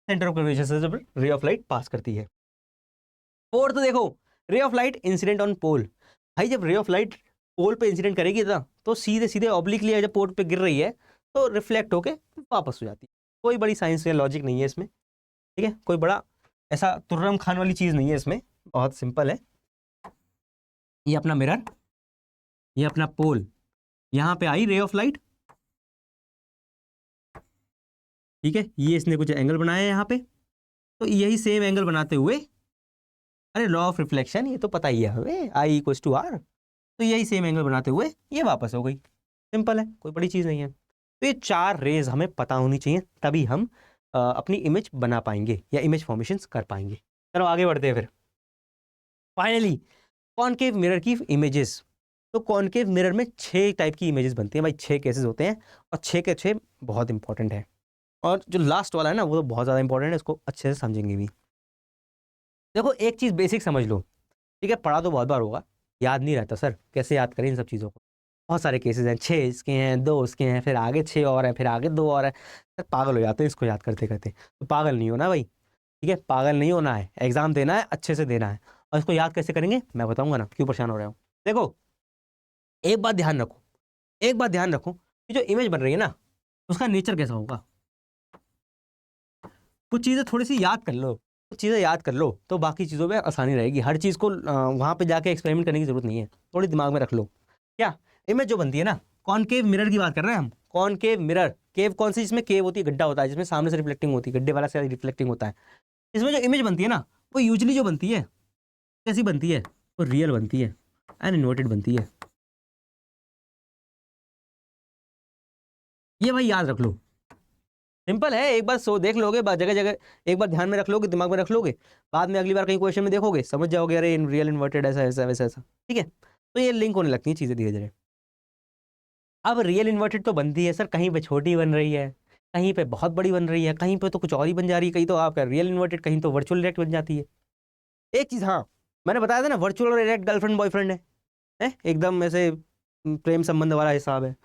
सेंटर ऑफ कर्वेचर से जब रे ऑफ लाइट पास करती है। फोर्थ देखो, ray of light incident on pole. भाई जब रे ऑफ लाइट पोल पे इंसिडेंट करेगी ना तो सीधे सीधे ऑब्लिकली जब पोल पे गिर रही है तो रिफ्लेक्ट होके वापस हो जाती है। कोई बड़ी साइंस या लॉजिक नहीं है इसमें, ठीक है, कोई बड़ा ऐसा तुर्रम खान वाली चीज़ नहीं है इसमें, बहुत सिंपल है। ये अपना मिरर, ये अपना पोल, यहाँ पे आई रे ऑफ लाइट, ठीक है, ये इसने कुछ एंगल बनाया है यहाँ पे, तो यही सेम एंगल बनाते हुए, अरे लॉ ऑफ रिफ्लेक्शन ये तो पता ही है हमें, आई इक्वल्स टू आर, तो यही सेम एंगल बनाते हुए ये वापस हो गई। सिंपल है, कोई बड़ी चीज़ नहीं है। तो ये 4 रेज हमें पता होनी चाहिए, तभी हम अपनी इमेज बना पाएंगे या इमेज फॉर्मेशंस कर पाएंगे। चलो आगे बढ़ते हैं फिर। फाइनली कॉनकेव मिरर की इमेजेस। तो कॉनकेव मिरर में 6 टाइप की इमेजेस बनती हैं भाई, 6 केसेस होते हैं और 6 के 6 बहुत इंपॉर्टेंट है। और जो लास्ट वाला है ना वो तो बहुत ज़्यादा इंपॉर्टेंट है, इसको अच्छे से समझेंगे भी। देखो एक चीज़ बेसिक समझ लो, ठीक है, पढ़ा तो बहुत बार होगा, याद नहीं रहता सर, कैसे याद करें इन सब चीज़ों को। बहुत सारे केसेस हैं, 6 इसके हैं, 2 उसके हैं, फिर आगे 6 और हैं, फिर आगे 2 और हैं, सर पागल हो जाते हैं इसको याद करते करते। तो पागल नहीं होना भाई, ठीक है, पागल नहीं होना है, एग्जाम देना है, अच्छे से देना है। और इसको याद कैसे करेंगे मैं बताऊंगा ना, क्यों परेशान हो रहे हो। देखो एक बात ध्यान रखो, एक बात ध्यान रखो कि जो इमेज बन रही है ना उसका नेचर कैसा होगा। कुछ चीज़ें थोड़ी सी याद कर लो, कुछ चीज़ें याद कर लो तो बाकी चीज़ों में आसानी रहेगी। हर चीज़ को वहाँ पे जाके एक्सपेरिमेंट करने की जरूरत नहीं है, थोड़ी दिमाग में रख लो। क्या इमेज जो बनती है ना, कॉनकेव मिरर की बात कर रहे हैं हम। कॉनकेव मिरर, केव कौन सी, जिसमें केव होती है, गड्ढा होता है जिसमें सामने से रिफ्लेक्टिंग होती है, गड्ढे वाला से रिफ्लेक्टिंग होता है। इसमें जो इमेज बनती है ना वो यूजली जो बनती है कैसी बनती है, वो रियल बनती है एंड इन्वर्टेड बनती है। ये भाई याद रख लो, सिंपल है, एक बार सो देख लोगे, जगह जगह एक बार ध्यान में रख लोगे, दिमाग में रख लोगे, बाद में अगली बार कहीं क्वेश्चन में देखोगे समझ जाओगे, अरे इन रियल इन्वर्टेड ऐसा ऐसा वैसा ऐसा। ठीक है, तो ये लिंक होने लगती हैं चीज़ें धीरे धीरे। अब रियल इन्वर्टेड तो बनती है सर, कहीं पे छोटी बन रही है, कहीं पे बहुत बड़ी बन रही है, कहीं पे तो कुछ और ही बन जा रही है, कहीं तो आपका रियल इन्वर्टेड, कहीं तो वर्चुअल इरेक्ट बन जाती है। एक चीज़ हाँ मैंने बताया था ना, वर्चुअल और इरेक्ट गर्लफ्रेंड बॉयफ्रेंड है एकदम ऐसे प्रेम संबंध वाला हिसाब है।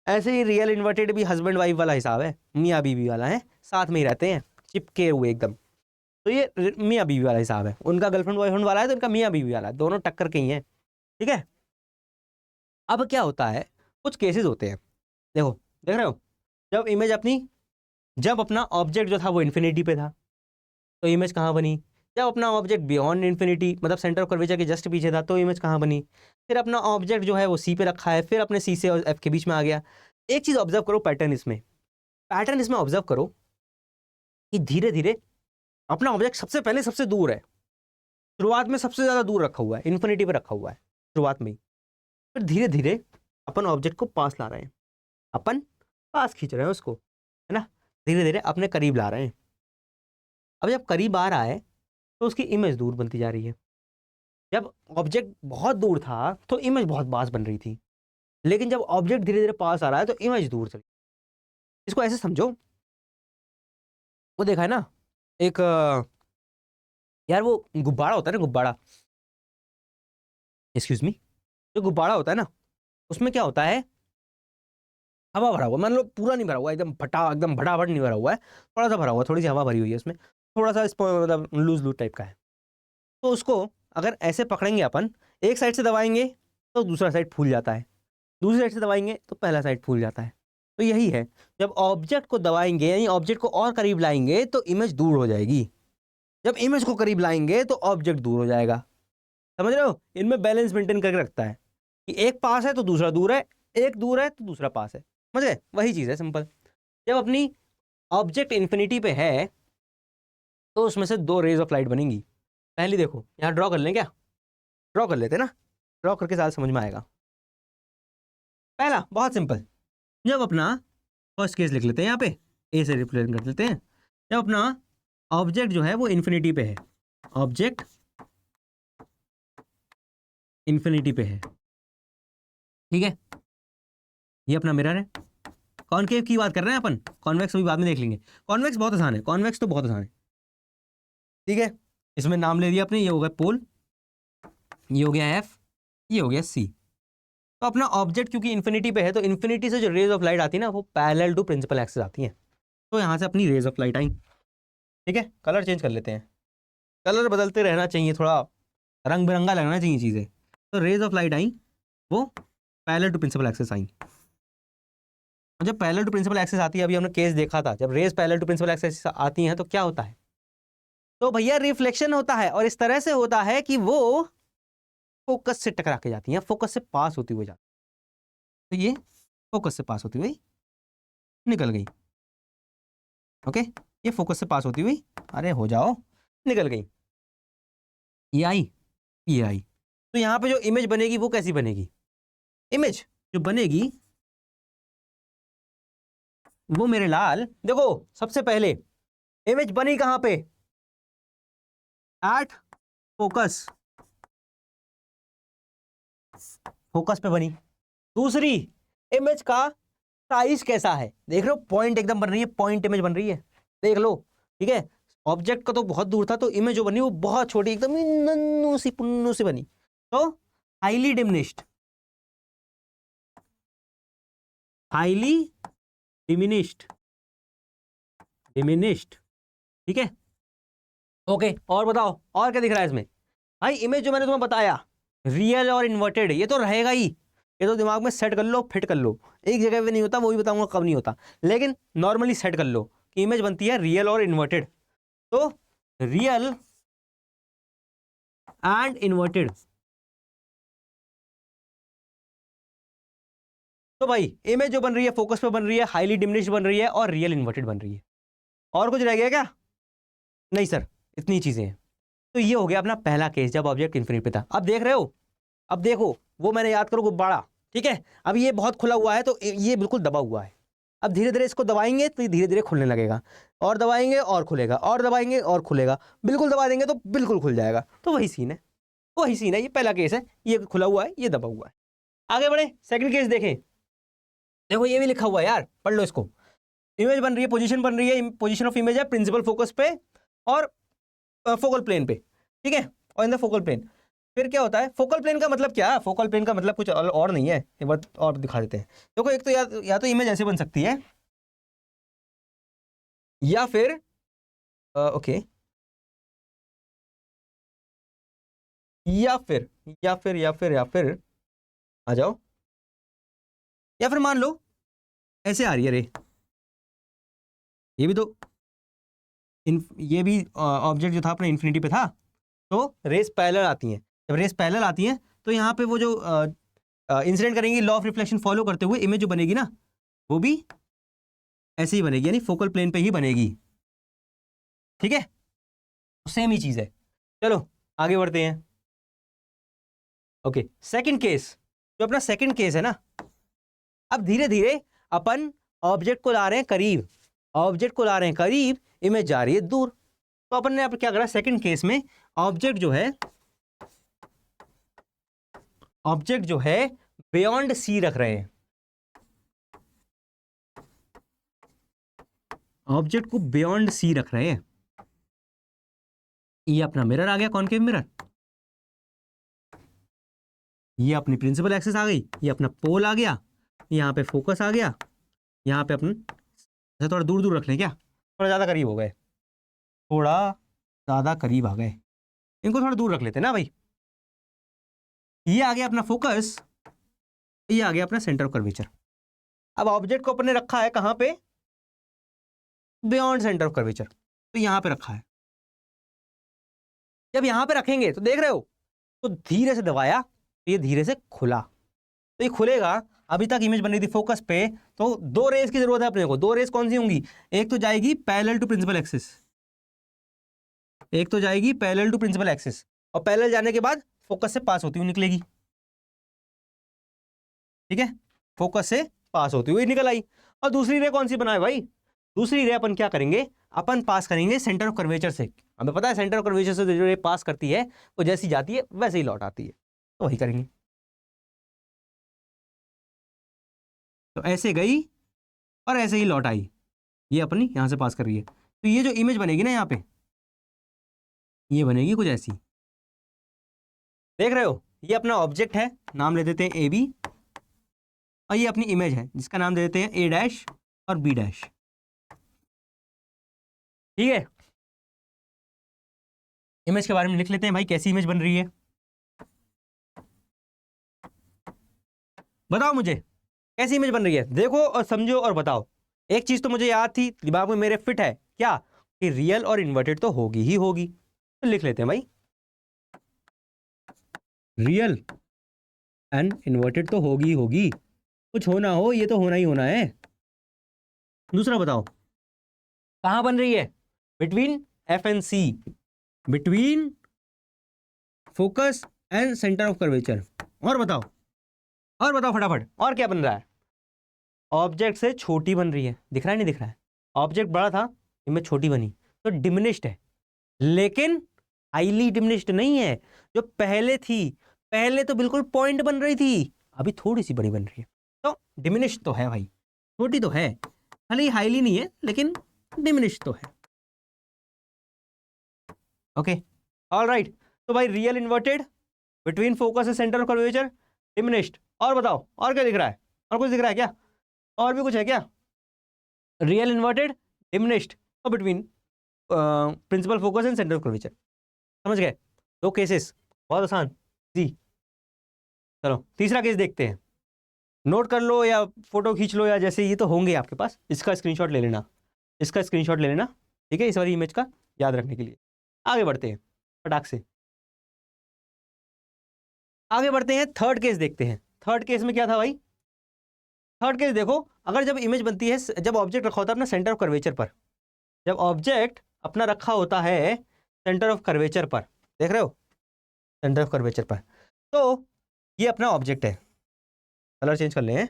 ऐसे ही रियल इन्वर्टेड भी हस्बैंड वाइफ वाला हिसाब है, मियाँ बीवी वाला है, साथ में ही रहते हैं चिपके हुए एकदम। तो ये मियाँ बीवी वाला हिसाब है, उनका गर्लफ्रेंड बॉयफ्रेंड वाला है तो इनका मियाँ बीवी वाला है, दोनों टक्कर के ही हैं। ठीक है, अब क्या होता है, कुछ केसेस होते हैं, देखो देख रहे हो, जब इमेज अपनी, जब अपना ऑब्जेक्ट जो था वो इन्फिनिटी पे था तो इमेज कहाँ बनी, जब अपना ऑब्जेक्ट बियॉन्ड इन्फिनिटी मतलब सेंटर ऑफ कर्वेचर के जस्ट पीछे था तो इमेज कहाँ बनी, फिर अपना ऑब्जेक्ट जो है वो सी पे रखा है, फिर अपने सी से और एफ के बीच में आ गया। एक चीज़ ऑब्जर्व करो, पैटर्न इसमें ऑब्जर्व करो कि धीरे धीरे अपना ऑब्जेक्ट सबसे पहले सबसे दूर है, शुरुआत में सबसे ज़्यादा दूर रखा हुआ है, इन्फिनिटी पे रखा हुआ है शुरुआत में ही, फिर धीरे धीरे अपन ऑब्जेक्ट को पास ला रहे हैं, अपन पास खींच रहे हैं उसको, है ना, धीरे धीरे अपने करीब ला रहे हैं। अब जब करीब आ रहा है तो उसकी इमेज दूर बनती जा रही है। जब ऑब्जेक्ट बहुत दूर था तो इमेज बहुत पास बन रही थी, लेकिन जब ऑब्जेक्ट धीरे धीरे पास आ रहा है तो इमेज दूर चली। इसको ऐसे समझो, वो देखा है ना एक यार वो गुब्बारा होता है ना, गुब्बारा, एक्सक्यूज मी, जो गुब्बारा होता है ना उसमें क्या होता है, हवा भरा हुआ, मान लो पूरा नहीं भरा हुआ एकदम एकदम भटाभट नहीं भरा हुआ है, थोड़ा सा भरा हुआ, थोड़ी सी हवा भरी हुई है उसमें। थोड़ा सा मतलब लूज लूज टाइप का है। तो उसको अगर ऐसे पकड़ेंगे अपन, एक साइड से दबाएंगे तो दूसरा साइड फूल जाता है, दूसरी साइड से दबाएंगे तो पहला साइड फूल जाता है। तो यही है, जब ऑब्जेक्ट को दबाएंगे यानी ऑब्जेक्ट को और करीब लाएंगे तो इमेज दूर हो जाएगी, जब इमेज को करीब लाएंगे तो ऑब्जेक्ट दूर हो जाएगा। समझ रहे हो, इनमें बैलेंस मेंटेन करके रखता है कि एक पास है तो दूसरा दूर है, एक दूर है तो दूसरा पास है। समझ गए, वही चीज़ है सिंपल। जब अपनी ऑब्जेक्ट इन्फिनिटी पे है तो उसमें से दो रेज ऑफ लाइट बनेंगी। पहली देखो, यहाँ ड्रॉ कर लें क्या, ड्रॉ कर लेते हैं ना, ड्रॉ करके ज़्यादा समझ में आएगा। पहला बहुत सिंपल, जब अपना फर्स्ट केस लिख लेते हैं, यहाँ पे ए से रिप्रेजेंट कर लेते हैं। जब अपना ऑब्जेक्ट जो है वो इन्फिनिटी पे है, ऑब्जेक्ट इन्फिनिटी पे है, ठीक है, ये अपना मिरर है। कॉनकेव की बात कर रहे हैं अपन, कॉन्वेक्स अभी बाद में देख लेंगे। कॉन्वेक्स बहुत आसान है, कॉन्वेक्स तो बहुत आसान है, ठीक है। इसमें नाम ले दिया आपने, ये हो गया पोल, ये हो गया एफ, ये हो गया सी। तो अपना ऑब्जेक्ट क्योंकि इन्फिनिटी पे है तो इन्फिनिटी से जो रेज ऑफ लाइट आती है ना वो पैरेलल टू प्रिंसिपल एक्सिस आती हैं। तो यहाँ से अपनी रेज ऑफ लाइट आई, ठीक है। कलर चेंज कर लेते हैं, कलर बदलते रहना चाहिए, थोड़ा रंग बिरंगा लगना चाहिए चीज़ें। तो रेज ऑफ लाइट आई वो पैरेलल टू प्रिंसिपल एक्सिस आई। और जब पैरेलल टू प्रिंसिपल एक्सिस आती है, अभी हमने केस देखा था, जब rays parallel to principal axis आती हैं तो क्या होता है, तो भैया रिफ्लेक्शन होता है। और इस तरह से होता है कि वो फोकस से टकरा के जाती हैं, फोकस से पास होती हुई जाती है। तो ये फोकस से पास होती हुई निकल गई, ओके, ये फोकस से पास होती हुई, अरे हो जाओ, निकल गई, ये आई, ये आई। तो यहाँ पे जो इमेज बनेगी वो कैसी बनेगी, इमेज जो बनेगी वो मेरे लाल, देखो सबसे पहले इमेज बनी कहाँ पे, एट फोकस, फोकस पे बनी। दूसरी, इमेज का साइज कैसा है, देख रहे हो, पॉइंट एकदम बन रही है, पॉइंट इमेज बन रही है, देख लो, ठीक है। ऑब्जेक्ट का तो बहुत दूर था तो इमेज जो बनी वो बहुत छोटी, एकदम नन्नू सी पुन्नू सी बनी। तो highly diminished, highly diminished, diminished, ठीक है, ओके। और बताओ और क्या दिख रहा है इसमें, भाई इमेज जो मैंने तुम्हें बताया रियल और इन्वर्टेड, ये तो रहेगा ही, ये तो दिमाग में सेट कर लो, फिट कर लो, एक जगह पे नहीं होता, वो भी बताऊंगा कब नहीं होता, लेकिन नॉर्मली सेट कर लो कि इमेज बनती है रियल और इन्वर्टेड। तो रियल एंड इन्वर्टेड, तो भाई इमेज जो बन रही है फोकस पे बन रही है, हाईली डिमिनिश्ड बन रही है और रियल इन्वर्टेड बन रही है। और कुछ रह गया क्या, नहीं सर, इतनी चीजें हैं। तो ये हो गया अपना पहला केस जब ऑब्जेक्ट इन्फिनिटी पे था। अब देख रहे हो, अब देखो वो मैंने याद करो गुब्बारा, ठीक है, अब ये बहुत खुला हुआ है तो ये बिल्कुल दबा हुआ है। अब धीरे धीरे इसको दबाएंगे तो ये धीरे धीरे खुलने लगेगा, और दबाएंगे और खुलेगा, और दबाएंगे और खुलेगा, बिल्कुल दबा देंगे तो बिल्कुल खुल जाएगा। तो वही सीन है, वही सीन है, ये पहला केस है, ये खुला हुआ है, ये दबा हुआ है। आगे बढ़े, सेकंड केस देखें, देखो ये भी लिखा हुआ है यार, पढ़ लो इसको। इमेज बन रही है, पोजीशन बन रही है, पोजीशन ऑफ इमेज है प्रिंसिपल फोकस पे और फोकल प्लेन पे, ठीक है, और इन द फोकल प्लेन। फिर क्या होता है, फोकल प्लेन का मतलब क्या है, फोकल प्लेन का मतलब कुछ और नहीं है, एक बार और दिखा देते हैं। देखो एक तो या तो इमेज ऐसे बन सकती है, या फिर ओके, या फिर आ जाओ, या फिर मान लो ऐसे आ रही है रे, ये भी तो ये भी ऑब्जेक्ट जो था अपने इन्फिनिटी पे था, तो रेस पैरेलल आती हैं। जब रेस पैरेलल आती हैं तो यहाँ पे वो जो इंसिडेंट करेंगी, लॉ ऑफ रिफ्लेक्शन फॉलो करते हुए इमेज जो बनेगी ना वो भी ऐसे ही बनेगी, यानी फोकल प्लेन पे ही बनेगी, ठीक है, सेम ही चीज है। चलो आगे बढ़ते हैं, ओके। सेकंड केस, जो अपना सेकंड केस है ना, अब धीरे धीरे अपन ऑब्जेक्ट को ला रहे हैं करीब, ऑब्जेक्ट को ला रहे हैं करीब, इमेज जा रही है दूर। तो अपन ने अब क्या करा, सेकंड केस में ऑब्जेक्ट जो है बियॉन्ड सी रख रहे हैं, ऑब्जेक्ट को बियॉन्ड सी रख रहे हैं। ये अपना मिरर आ गया, कॉनकेव मिरर, ये अपनी प्रिंसिपल एक्सिस आ गई, ये अपना पोल आ गया, यहाँ पे फोकस आ गया, यहाँ पे अपन थोड़ा दूर दूर रख लें क्या, थोड़ा ज्यादा करीब हो गए, थोड़ा ज़्यादा करीब आ गए, इनको थोड़ा दूर रख लेते हैं ना भाई। ये आ गया अपना फोकस, ये आ गया अपना सेंटर ऑफ कर्वेचर। अब ऑब्जेक्ट को अपने रखा है कहाँ पे, बियॉन्ड सेंटर ऑफ कर्वेचर, तो यहाँ पे रखा है। जब यहाँ पे रखेंगे तो देख रहे हो, तो धीरे से दबाया तो ये धीरे से खुला, तो ये खुलेगा। अभी तक इमेज बन रही थी फोकस पे, तो दो रेज की जरूरत है अपने को। दो रेज कौन सी होंगी, एक तो जाएगी पैरेलल टू प्रिंसिपल एक्सिस, एक तो जाएगी पैरेलल टू प्रिंसिपल एक्सिस, और पैरेलल जाने के बाद फोकस से पास होती हुई निकलेगी। ठीक है, फोकस से पास होती हुई निकल आई। और दूसरी रे कौन सी बनाए भाई, दूसरी रे अपन क्या करेंगे, अपन पास करेंगे सेंटर ऑफ कर्वेचर से। हमें पता है सेंटर ऑफ कर्वेचर से जो रे पास करती है वो जैसी जाती है वैसे ही लौट आती है, तो वही करेंगे। तो ऐसे गई और ऐसे ही लौट आई, ये अपनी यहां से पास कर रही है। तो ये जो इमेज बनेगी ना यहाँ पे, ये बनेगी कुछ ऐसी। देख रहे हो, ये अपना ऑब्जेक्ट है, नाम ले देते हैं ए बी, और ये अपनी इमेज है जिसका नाम दे देते हैं ए डैश और बी डैश। ठीक है, इमेज के बारे में लिख लेते हैं भाई, कैसी इमेज बन रही है बताओ मुझे, कैसी इमेज बन रही है। देखो और समझो और बताओ। एक चीज तो मुझे याद थी, दिमाग में मेरे फिट है, क्या कि रियल और इन्वर्टेड तो होगी ही होगी। तो लिख लेते हैं भाई, रियल एंड इन्वर्टेड तो होगी ही होगी, कुछ होना हो ये तो होना ही होना है। दूसरा बताओ, कहां बन रही है, between F and C, between focus and centre of curvature. और बताओ, और बताओ फटाफट, और क्या बन रहा है, ऑब्जेक्ट से छोटी बन रही है। दिख रहा है नहीं दिख रहा है, ऑब्जेक्ट बड़ा था, इमेज छोटी बनी, तो डिमिनिश्ड है, लेकिन हाईली डिमिनिश्ड नहीं है। जो पहले थी, पहले तो बिल्कुल पॉइंट बन रही थी, अभी थोड़ी सी बड़ी बन रही है, तो डिमिनिश्ड तो है भाई, छोटी तो है, भले ही हाईली नहीं है लेकिन डिमिनिश्ड तो है। Okay, alright. तो भाई real inverted, between focus and centre of curvature, diminished. और बताओ, और क्या दिख रहा है, और कुछ दिख रहा है क्या, और भी कुछ है क्या, रियल इन्वर्टेड, डिमिनिश्ड और between principal focus and centre of curvature. समझ गए, दो केसेस, बहुत आसान जी। चलो तीसरा केस देखते हैं, नोट कर लो या फोटो खींच लो, या जैसे ये तो होंगे आपके पास, इसका स्क्रीनशॉट ले लेना, इसका स्क्रीनशॉट ले लेना, ठीक है, इस वाली इमेज का याद रखने के लिए। आगे बढ़ते हैं फटाक से, आगे बढ़ते हैं, थर्ड केस देखते हैं। थर्ड केस में क्या था भाई, थर्ड केस देखो, अगर जब इमेज बनती है, जब ऑब्जेक्ट रखा होता है अपना सेंटर ऑफ कर्वेचर पर, जब ऑब्जेक्ट अपना रखा होता है सेंटर ऑफ कर्वेचर पर, देख रहे हो, सेंटर ऑफ कर्वेचर पर, तो ये अपना ऑब्जेक्ट है। कलर चेंज कर लें,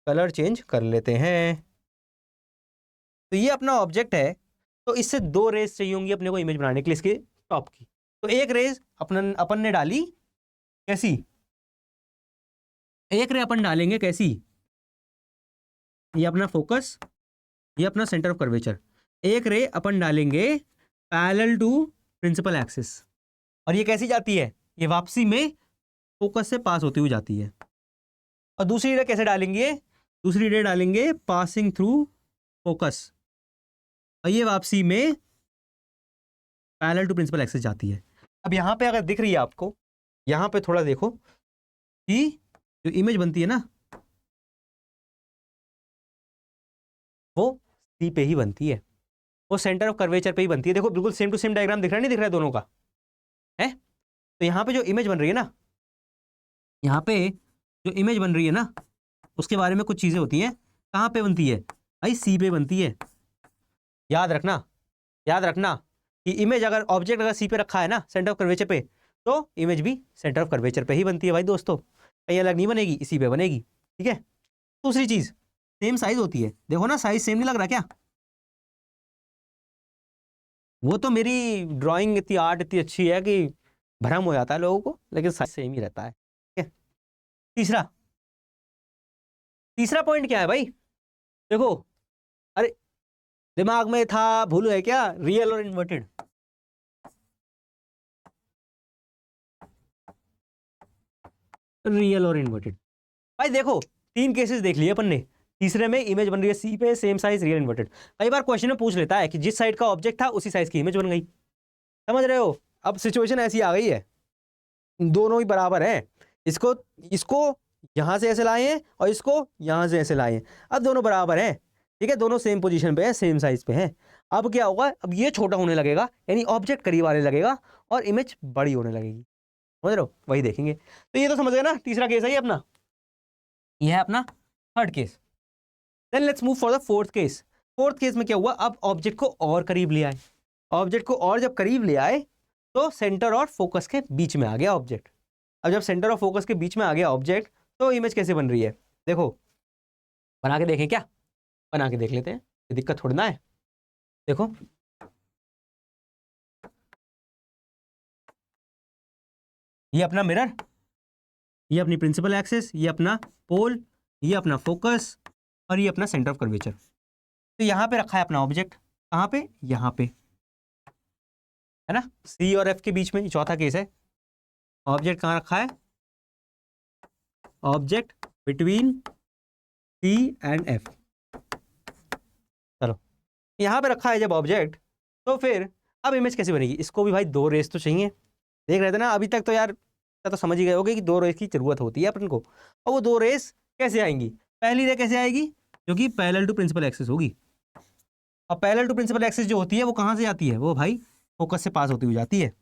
कलर चेंज कर लेते हैं। तो ये अपना ऑब्जेक्ट है, तो इससे दो रेज चाहिए होंगी अपने को इमेज बनाने के लिए, इसके टॉप की। तो एक रेज अपन ने डाली कैसी, एक रे अपन डालेंगे कैसी, ये अपना फोकस, ये अपना सेंटर ऑफ कर्वेचर, एक रे अपन डालेंगे पैरेलल टू प्रिंसिपल एक्सिस, और ये कैसी जाती है, ये वापसी में फोकस से पास होती हुई जाती है। और दूसरी रे कैसे डालेंगे, दूसरी रे डालेंगे पासिंग थ्रू फोकस, और ये वापसी में पैरेलल टू प्रिंसिपल एक्सिस जाती है। अब यहाँ पे अगर दिख रही है आपको, यहाँ पे थोड़ा देखो कि जो इमेज बनती है ना, वो सी पे ही बनती है, वो सेंटर ऑफ कर्वेचर पे ही बनती है। देखो बिल्कुल सेम टू सेम डायग्राम दिख रहा है, नहीं दिख रहा है दोनों का, है। तो यहाँ पे जो इमेज बन रही है ना, यहाँ पे जो इमेज बन रही है ना, उसके बारे में कुछ चीज़ें होती हैं। कहाँ पे बनती है भाई, सी पे बनती है। याद रखना, याद रखना कि इमेज अगर ऑब्जेक्ट अगर सी पे रखा है ना सेंटर ऑफ कर्वेचर पे, तो इमेज भी सेंटर ऑफ कर्वेचर पे ही बनती है भाई दोस्तों, कहीं अलग नहीं बनेगी, इसी पे बनेगी। ठीक है, दूसरी चीज़, सेम साइज होती है, देखो ना साइज सेम नहीं लग रहा क्या, वो तो मेरी ड्राइंग इतनी आर्ट इतनी अच्छी है कि भ्रम हो जाता है लोगों को, लेकिन साइज सेम ही रहता है। ठीक है, तीसरा, तीसरा पॉइंट क्या है भाई, देखो, अरे दिमाग में था, भूल गए क्या, रियल और इन्वर्टेड। रियल और इन्वर्टेड भाई देखो, तीन केसेस देख लिए अपन ने, तीसरे में इमेज बन रही है सी पे, सेम साइज, रियल इन्वर्टेड। कई बार क्वेश्चन में पूछ लेता है कि जिस साइड का ऑब्जेक्ट था उसी साइज की इमेज बन गई। समझ रहे हो? अब सिचुएशन ऐसी आ गई है, दोनों ही बराबर हैं। इसको इसको यहां से ऐसे लाए हैं और इसको यहां से ऐसे लाए हैं। अब दोनों बराबर हैं, ठीक है, दोनों सेम पोजीशन पे है, सेम साइज पे है। अब क्या होगा, अब ये छोटा होने लगेगा, यानी ऑब्जेक्ट करीब आने लगेगा और इमेज बड़ी होने लगेगी। समझ रहे हो? वही देखेंगे। तो ये तो समझ गए ना, तीसरा केस है ये अपना, ये है अपना third case. Then let's move for the fourth case. Fourth case में क्या हुआ, अब ऑब्जेक्ट को और करीब ले आए। ऑब्जेक्ट को और जब करीब ले आए तो सेंटर और फोकस के बीच में आ गया ऑब्जेक्ट। अब जब सेंटर और फोकस के बीच में आ गया ऑब्जेक्ट तो इमेज कैसे बन रही है, देखो बना के देखें क्या? बना के देख लेते हैं, कोई दिक्कत थोड़ी ना है। देखो ये अपना मिरर, ये अपनी प्रिंसिपल एक्सिस, ये अपना पोल, ये अपना फोकस और ये अपना सेंटर ऑफ कर्वेचर। तो यहाँ पे रखा है अपना ऑब्जेक्ट, कहाँ पे? यहाँ पे, है ना, सी और एफ के बीच में। चौथा केस है, ऑब्जेक्ट कहाँ रखा है? Object between C and F. चलो यहाँ पे रखा है जब ऑब्जेक्ट, तो फिर अब इमेज कैसे बनेगी? इसको भी भाई दो रेस तो चाहिए। देख रहे थे ना अभी तक, तो यार तो समझ ही गए होगे कि दो रेस की जरूरत होती है अपन को। और वो दो रेस कैसे आएंगी? पहली रे कैसे आएगी? जो कि पैरेलल टू प्रिंसिपल एक्सिस होगी। और पैरेलल टू प्रिंसिपल एक्सिस जो होती है वो कहाँ से आती है? वो भाई फोकस से पास होती हुई जाती है।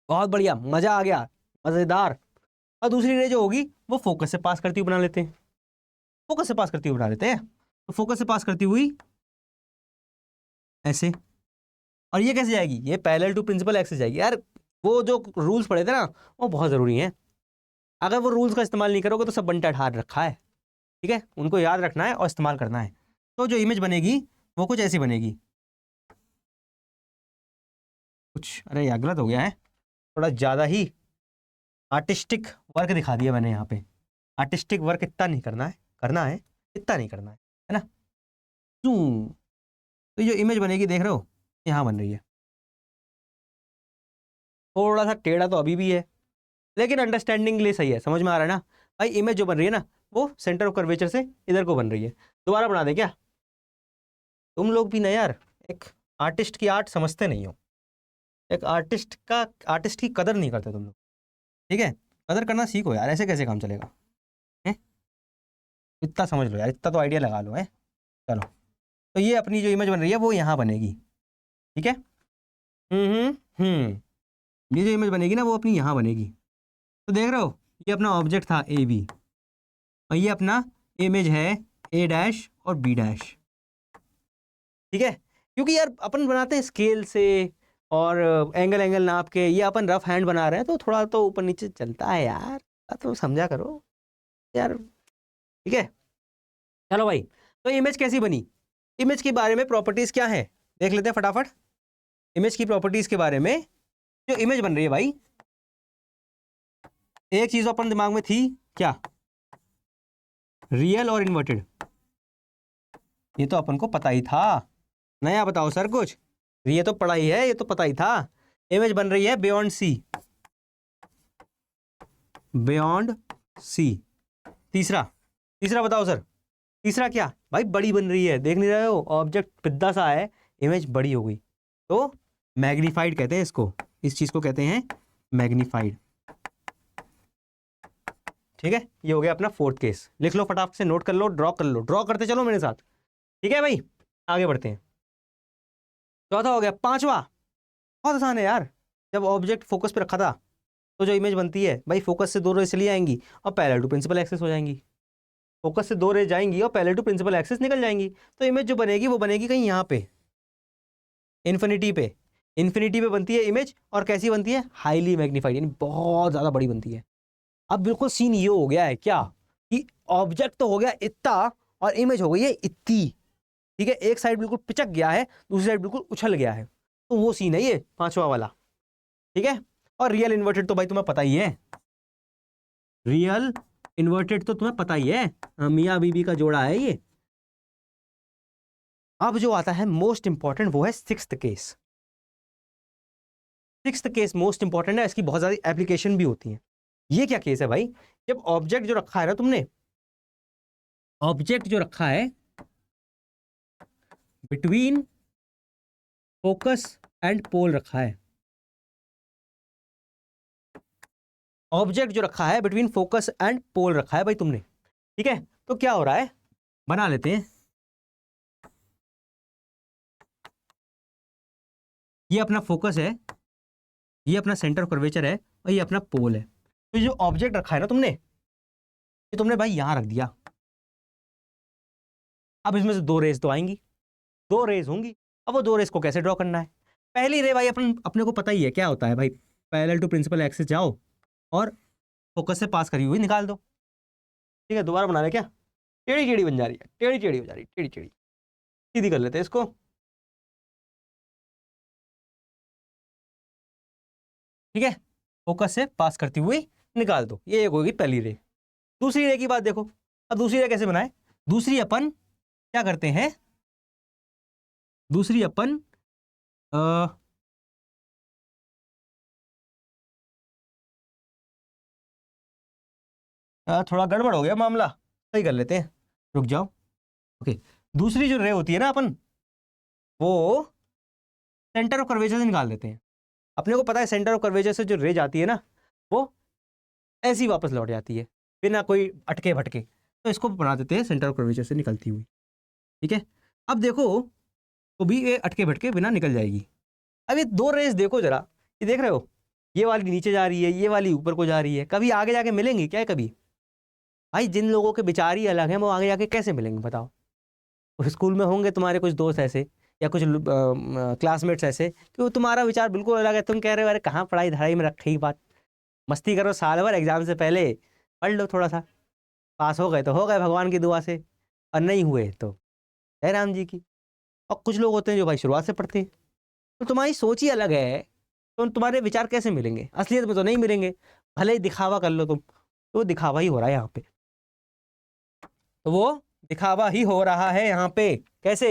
बहुत बढ़िया, मजा आ गया, मजेदार। और दूसरी रे जो होगी वो फोकस से पास करती हुई बना लेते हैं, फोकस से पास करती हुई बना लेते हैं। तो फोकस से पास करती हुई ऐसे, और ये कैसे जाएगी? ये पैरेलल टू प्रिंसिपल एक्सिस जाएगी। यार वो जो रूल्स पढ़े थे ना वो बहुत ज़रूरी हैं। अगर वो रूल्स का इस्तेमाल नहीं करोगे तो सब बंटा ठार रखा है, ठीक है, उनको याद रखना है और इस्तेमाल करना है। तो जो इमेज बनेगी वो कुछ ऐसी बनेगी, कुछ, अरे यार गलत हो गया है, थोड़ा ज़्यादा ही आर्टिस्टिक वर्क दिखा दिया मैंने यहाँ पे। आर्टिस्टिक वर्क इतना नहीं करना है, करना है इतना नहीं करना है ना। तो जो इमेज बनेगी देख रहे हो यहाँ बन रही है, थोड़ा सा टेढ़ा तो अभी भी है लेकिन अंडरस्टैंडिंग के लिए सही है, समझ में आ रहा है ना भाई। इमेज जो बन रही है ना वो सेंटर ऑफ कर्वेचर से इधर को बन रही है। दोबारा बना दे क्या? तुम लोग भी ना यार, एक आर्टिस्ट की आर्ट समझते नहीं हो, एक आर्टिस्ट की कदर नहीं करते तुम लोग, ठीक है? कदर करना सीखो यार, ऐसे कैसे काम चलेगा है? इतना समझ लो यार, इतना तो आइडिया लगा लो है। चलो तो ये अपनी जो इमेज बन रही है वो यहाँ बनेगी, ठीक है। ये जो इमेज बनेगी ना वो अपनी यहाँ बनेगी। तो देख रहे हो ये अपना ऑब्जेक्ट था ए बी और ये अपना इमेज है ए डैश और बी डैश, ठीक है। क्योंकि यार अपन बनाते हैं स्केल से और एंगल नाप के, ये अपन रफ हैंड बना रहे हैं तो थोड़ा तो ऊपर नीचे चलता है यार, तो समझा करो यार, ठीक है। चलो भाई, तो इमेज कैसी बनी? इमेज के बारे में प्रॉपर्टीज क्या है देख लेते हैं फटाफट। इमेज की प्रॉपर्टीज के बारे में, जो इमेज बन रही है भाई, एक चीज अपन दिमाग में थी क्या? रियल और इन्वर्टेड। ये तो अपन को पता ही था, नया बताओ सर कुछ? ये तो पढ़ा ही है, ये तो पता ही था। इमेज बन रही है बियॉन्ड सी, बियॉन्ड सी। तीसरा बताओ सर, तीसरा क्या भाई? बड़ी बन रही है, देख नहीं रहे हो? ऑब्जेक्ट पिद्दा सा है, इमेज बड़ी हो गई, तो मैग्नीफाइड कहते हैं इसको, इस चीज को कहते हैं मैग्नीफाइड, ठीक है। ये हो गया अपना फोर्थ केस। लिख लो फटाफट से, नोट कर लो, ड्रॉ कर लो, ड्रॉ करते चलो मेरे साथ, ठीक है भाई। आगे बढ़ते हैं, चौथा हो गया। पांचवा बहुत आसान है यार, जब ऑब्जेक्ट फोकस पे रखा था तो जो इमेज बनती है भाई, फोकस से दो रेज चली आएंगी और पैरेलल टू प्रिंसिपल एक्सिस हो जाएंगी। फोकस से दो रेज जाएंगी और पैरेलल टू प्रिंसिपल एक्सिस निकल जाएंगी। तो इमेज जो बनेगी वो बनेगी कहीं यहाँ पे, इन्फिनिटी पे। इन्फिनिटी पे बनती है इमेज, और कैसी बनती है? हाईली मैग्नीफाइड, यानी बहुत ज़्यादा बड़ी बनती है। अब बिल्कुल सीन ये हो गया है क्या कि ऑब्जेक्ट तो हो गया इतना और इमेज हो गई है इतनी, ठीक है। एक साइड बिल्कुल पिचक गया है, दूसरी साइड बिल्कुल उछल गया है, तो वो सीन है ये पांचवा वाला, ठीक है। और रियल इन्वर्टेड तो भाई तुम्हें पता ही है, रियल इन्वर्टेड तो तुम्हें पता ही है, मियाँ बीबी का जोड़ा है ये। अब जो आता है मोस्ट इंपॉर्टेंट, वो है sixth case. Sixth case most important है, इसकी बहुत ज्यादा एप्लीकेशन भी होती है। ये क्या केस है भाई? जब ऑब्जेक्ट जो रखा है ना तुमने, ऑब्जेक्ट जो रखा है बिटवीन फोकस एंड पोल रखा है, ऑब्जेक्ट जो रखा है बिटवीन फोकस एंड पोल रखा है भाई तुमने, ठीक है। तो क्या हो रहा है, बना लेते हैं। ये अपना फोकस है, ये अपना सेंटर ऑफ कर्वेचर है, और ये अपना पोल है। तो जो ऑब्जेक्ट रखा है ना तुमने, ये तुमने भाई यहां रख दिया। अब इसमें से दो रेज तो आएंगी, दो रेज होंगी। अब वो दो रेज को कैसे ड्रॉ करना है? पहली रे भाई अपने को पता ही है क्या होता है भाई, पैरेलल टू प्रिंसिपल एक्सिस जाओ और फोकस से पास करी हुई निकाल दो, ठीक है। दोबारा बना रहे क्या, टेढ़ी टेढ़ी बन जा रही है, टेढ़ी टेढ़ी हो जा रही है, टेढ़ी टेढ़ी, सीधी कर लेते हैं इसको, ठीक है। फोकस से पास करती हुई निकाल दो, ये एक होगी पहली रे। दूसरी रे की बात देखो, अब दूसरी रे कैसे बनाए? दूसरी अपन क्या करते हैं, दूसरी अपन थोड़ा गड़बड़ हो गया मामला, सही कर लेते हैं, रुक जाओ। ओके, दूसरी जो रे होती है ना अपन, वो सेंटर ऑफ कर्वेचर से निकाल देते हैं। अपने को पता है सेंटर ऑफ कर्वेचर से जो रे जाती है ना, वो ऐसी वापस लौट जाती है बिना कोई अटके भटके। तो इसको बना देते हैं सेंटर ऑफ कर्वेचर से निकलती हुई, ठीक है। अब देखो तो भी ये अटके भटके बिना निकल जाएगी। अब ये दो रेस देखो जरा, ये देख रहे हो, ये वाली नीचे जा रही है, ये वाली ऊपर को जा रही है, कभी आगे जाके मिलेंगी क्या? कभी भाई जिन लोगों के विचार ही अलग हैं वो आगे जाके कैसे मिलेंगे बताओ? उस स्कूल में होंगे तुम्हारे कुछ दोस्त ऐसे या कुछ क्लासमेट्स ऐसे कि वो तुम्हारा विचार बिल्कुल अलग है, तुम कह रहे हो अरे कहाँ पढ़ाई धड़ाई में रखी बात, मस्ती करो साल भर, एग्जाम से पहले पढ़ लो थोड़ा सा, पास हो गए तो हो गए भगवान की दुआ से, और नहीं हुए तो जय राम जी की। और कुछ लोग होते हैं जो भाई शुरुआत से पढ़ते हैं, तो तुम्हारी सोच ही अलग है, तो तुम्हारे विचार कैसे मिलेंगे? असलियत में तो नहीं मिलेंगे, भले ही दिखावा कर लो तुम, तो दिखावा ही हो रहा है यहाँ पे, तो वो दिखावा ही हो रहा है यहाँ पे। कैसे?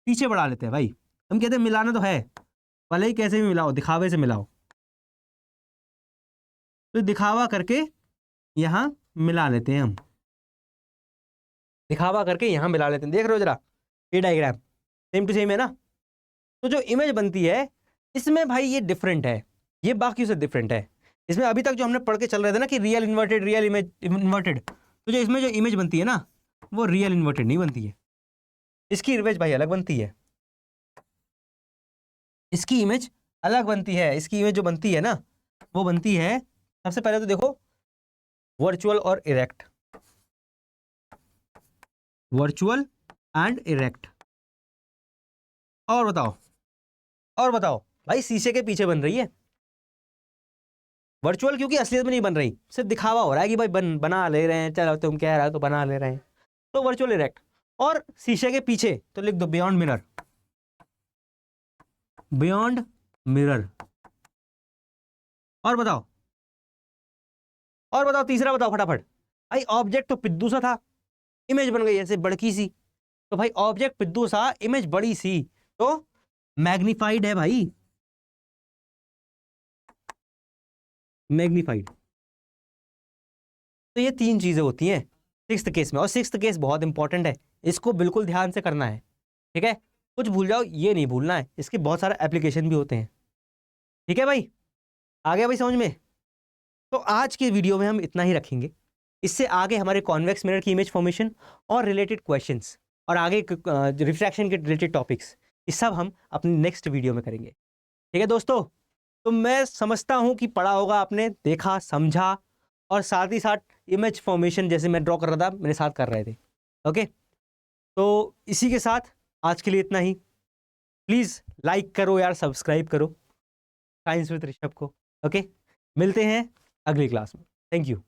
पीछे बढ़ा लेते हैं भाई, हम कहते हैं मिलाना तो है, भले ही कैसे भी मिलाओ, दिखावे से मिलाओ, तो दिखावा करके यहाँ मिला लेते हैं हम, दिखावा करके यहाँ मिला लेते हैं। देख रहे हो जरा ये डायग्राम सेम टू सेम है ना? तो जो इमेज बनती है इसमें भाई ये डिफरेंट है, ये बाकी से डिफरेंट है। इसमें अभी तक जो हमने पढ़ के चल रहे थे ना कि real inverted, real image inverted, तो जो इसमें जो इमेज बनती है ना वो रियल इन्वर्टेड नहीं बनती है, इसकी इमेज भाई अलग बनती है, इसकी इमेज अलग बनती है। इसकी इमेज जो बनती है ना वो बनती है, सबसे पहले तो देखो वर्चुअल और इरेक्ट, वर्चुअल एंड इरेक्ट। और बताओ, और बताओ भाई, शीशे के पीछे बन रही है वर्चुअल, क्योंकि असलियत में नहीं बन रही, सिर्फ दिखावा हो रहा है कि भाई बना ले रहे हैं, चलो तुम कह रहे हो तो बना ले रहे हैं, तो वर्चुअल इरेक्ट। और शीशे के पीछे तो लिख दो बियॉन्ड मिरर, बियॉन्ड मिरर। और बताओ, और बताओ, तीसरा बताओ फटाफट। भाई ऑब्जेक्ट तो पिद्दू सा था, इमेज बन गई ऐसे बड़की सी, तो भाई ऑब्जेक्ट पिद्दू सा, इमेज बड़ी सी, तो मैग्नीफाइड है भाई, मैग्नीफाइड। तो ये तीन चीजें होती हैं सिक्स्थ केस में, और सिक्स्थ केस बहुत इंपॉर्टेंट है, इसको बिल्कुल ध्यान से करना है, ठीक है। कुछ भूल जाओ ये नहीं भूलना है, इसके बहुत सारे एप्लीकेशन भी होते हैं, ठीक है भाई। आ गया भाई समझ में? तो आज की वीडियो में हम इतना ही रखेंगे, इससे आगे हमारे कॉन्वेक्स मिरर की इमेज फॉर्मेशन और रिलेटेड क्वेश्चंस और आगे रिफ्रैक्शन के रिलेटेड टॉपिक्स, ये सब हम अपनी नेक्स्ट वीडियो में करेंगे, ठीक है दोस्तों। तो मैं समझता हूँ कि पढ़ा होगा आपने, देखा समझा, और साथ ही साथ इमेज फॉर्मेशन जैसे मैं ड्रॉ कर रहा था मेरे साथ कर रहे थे, ओके। तो इसी के साथ आज के लिए इतना ही। प्लीज़ लाइक करो यार, सब्सक्राइब करो साइंस विद ऋषभ को, ओके। मिलते हैं अगली क्लास में, थैंक यू।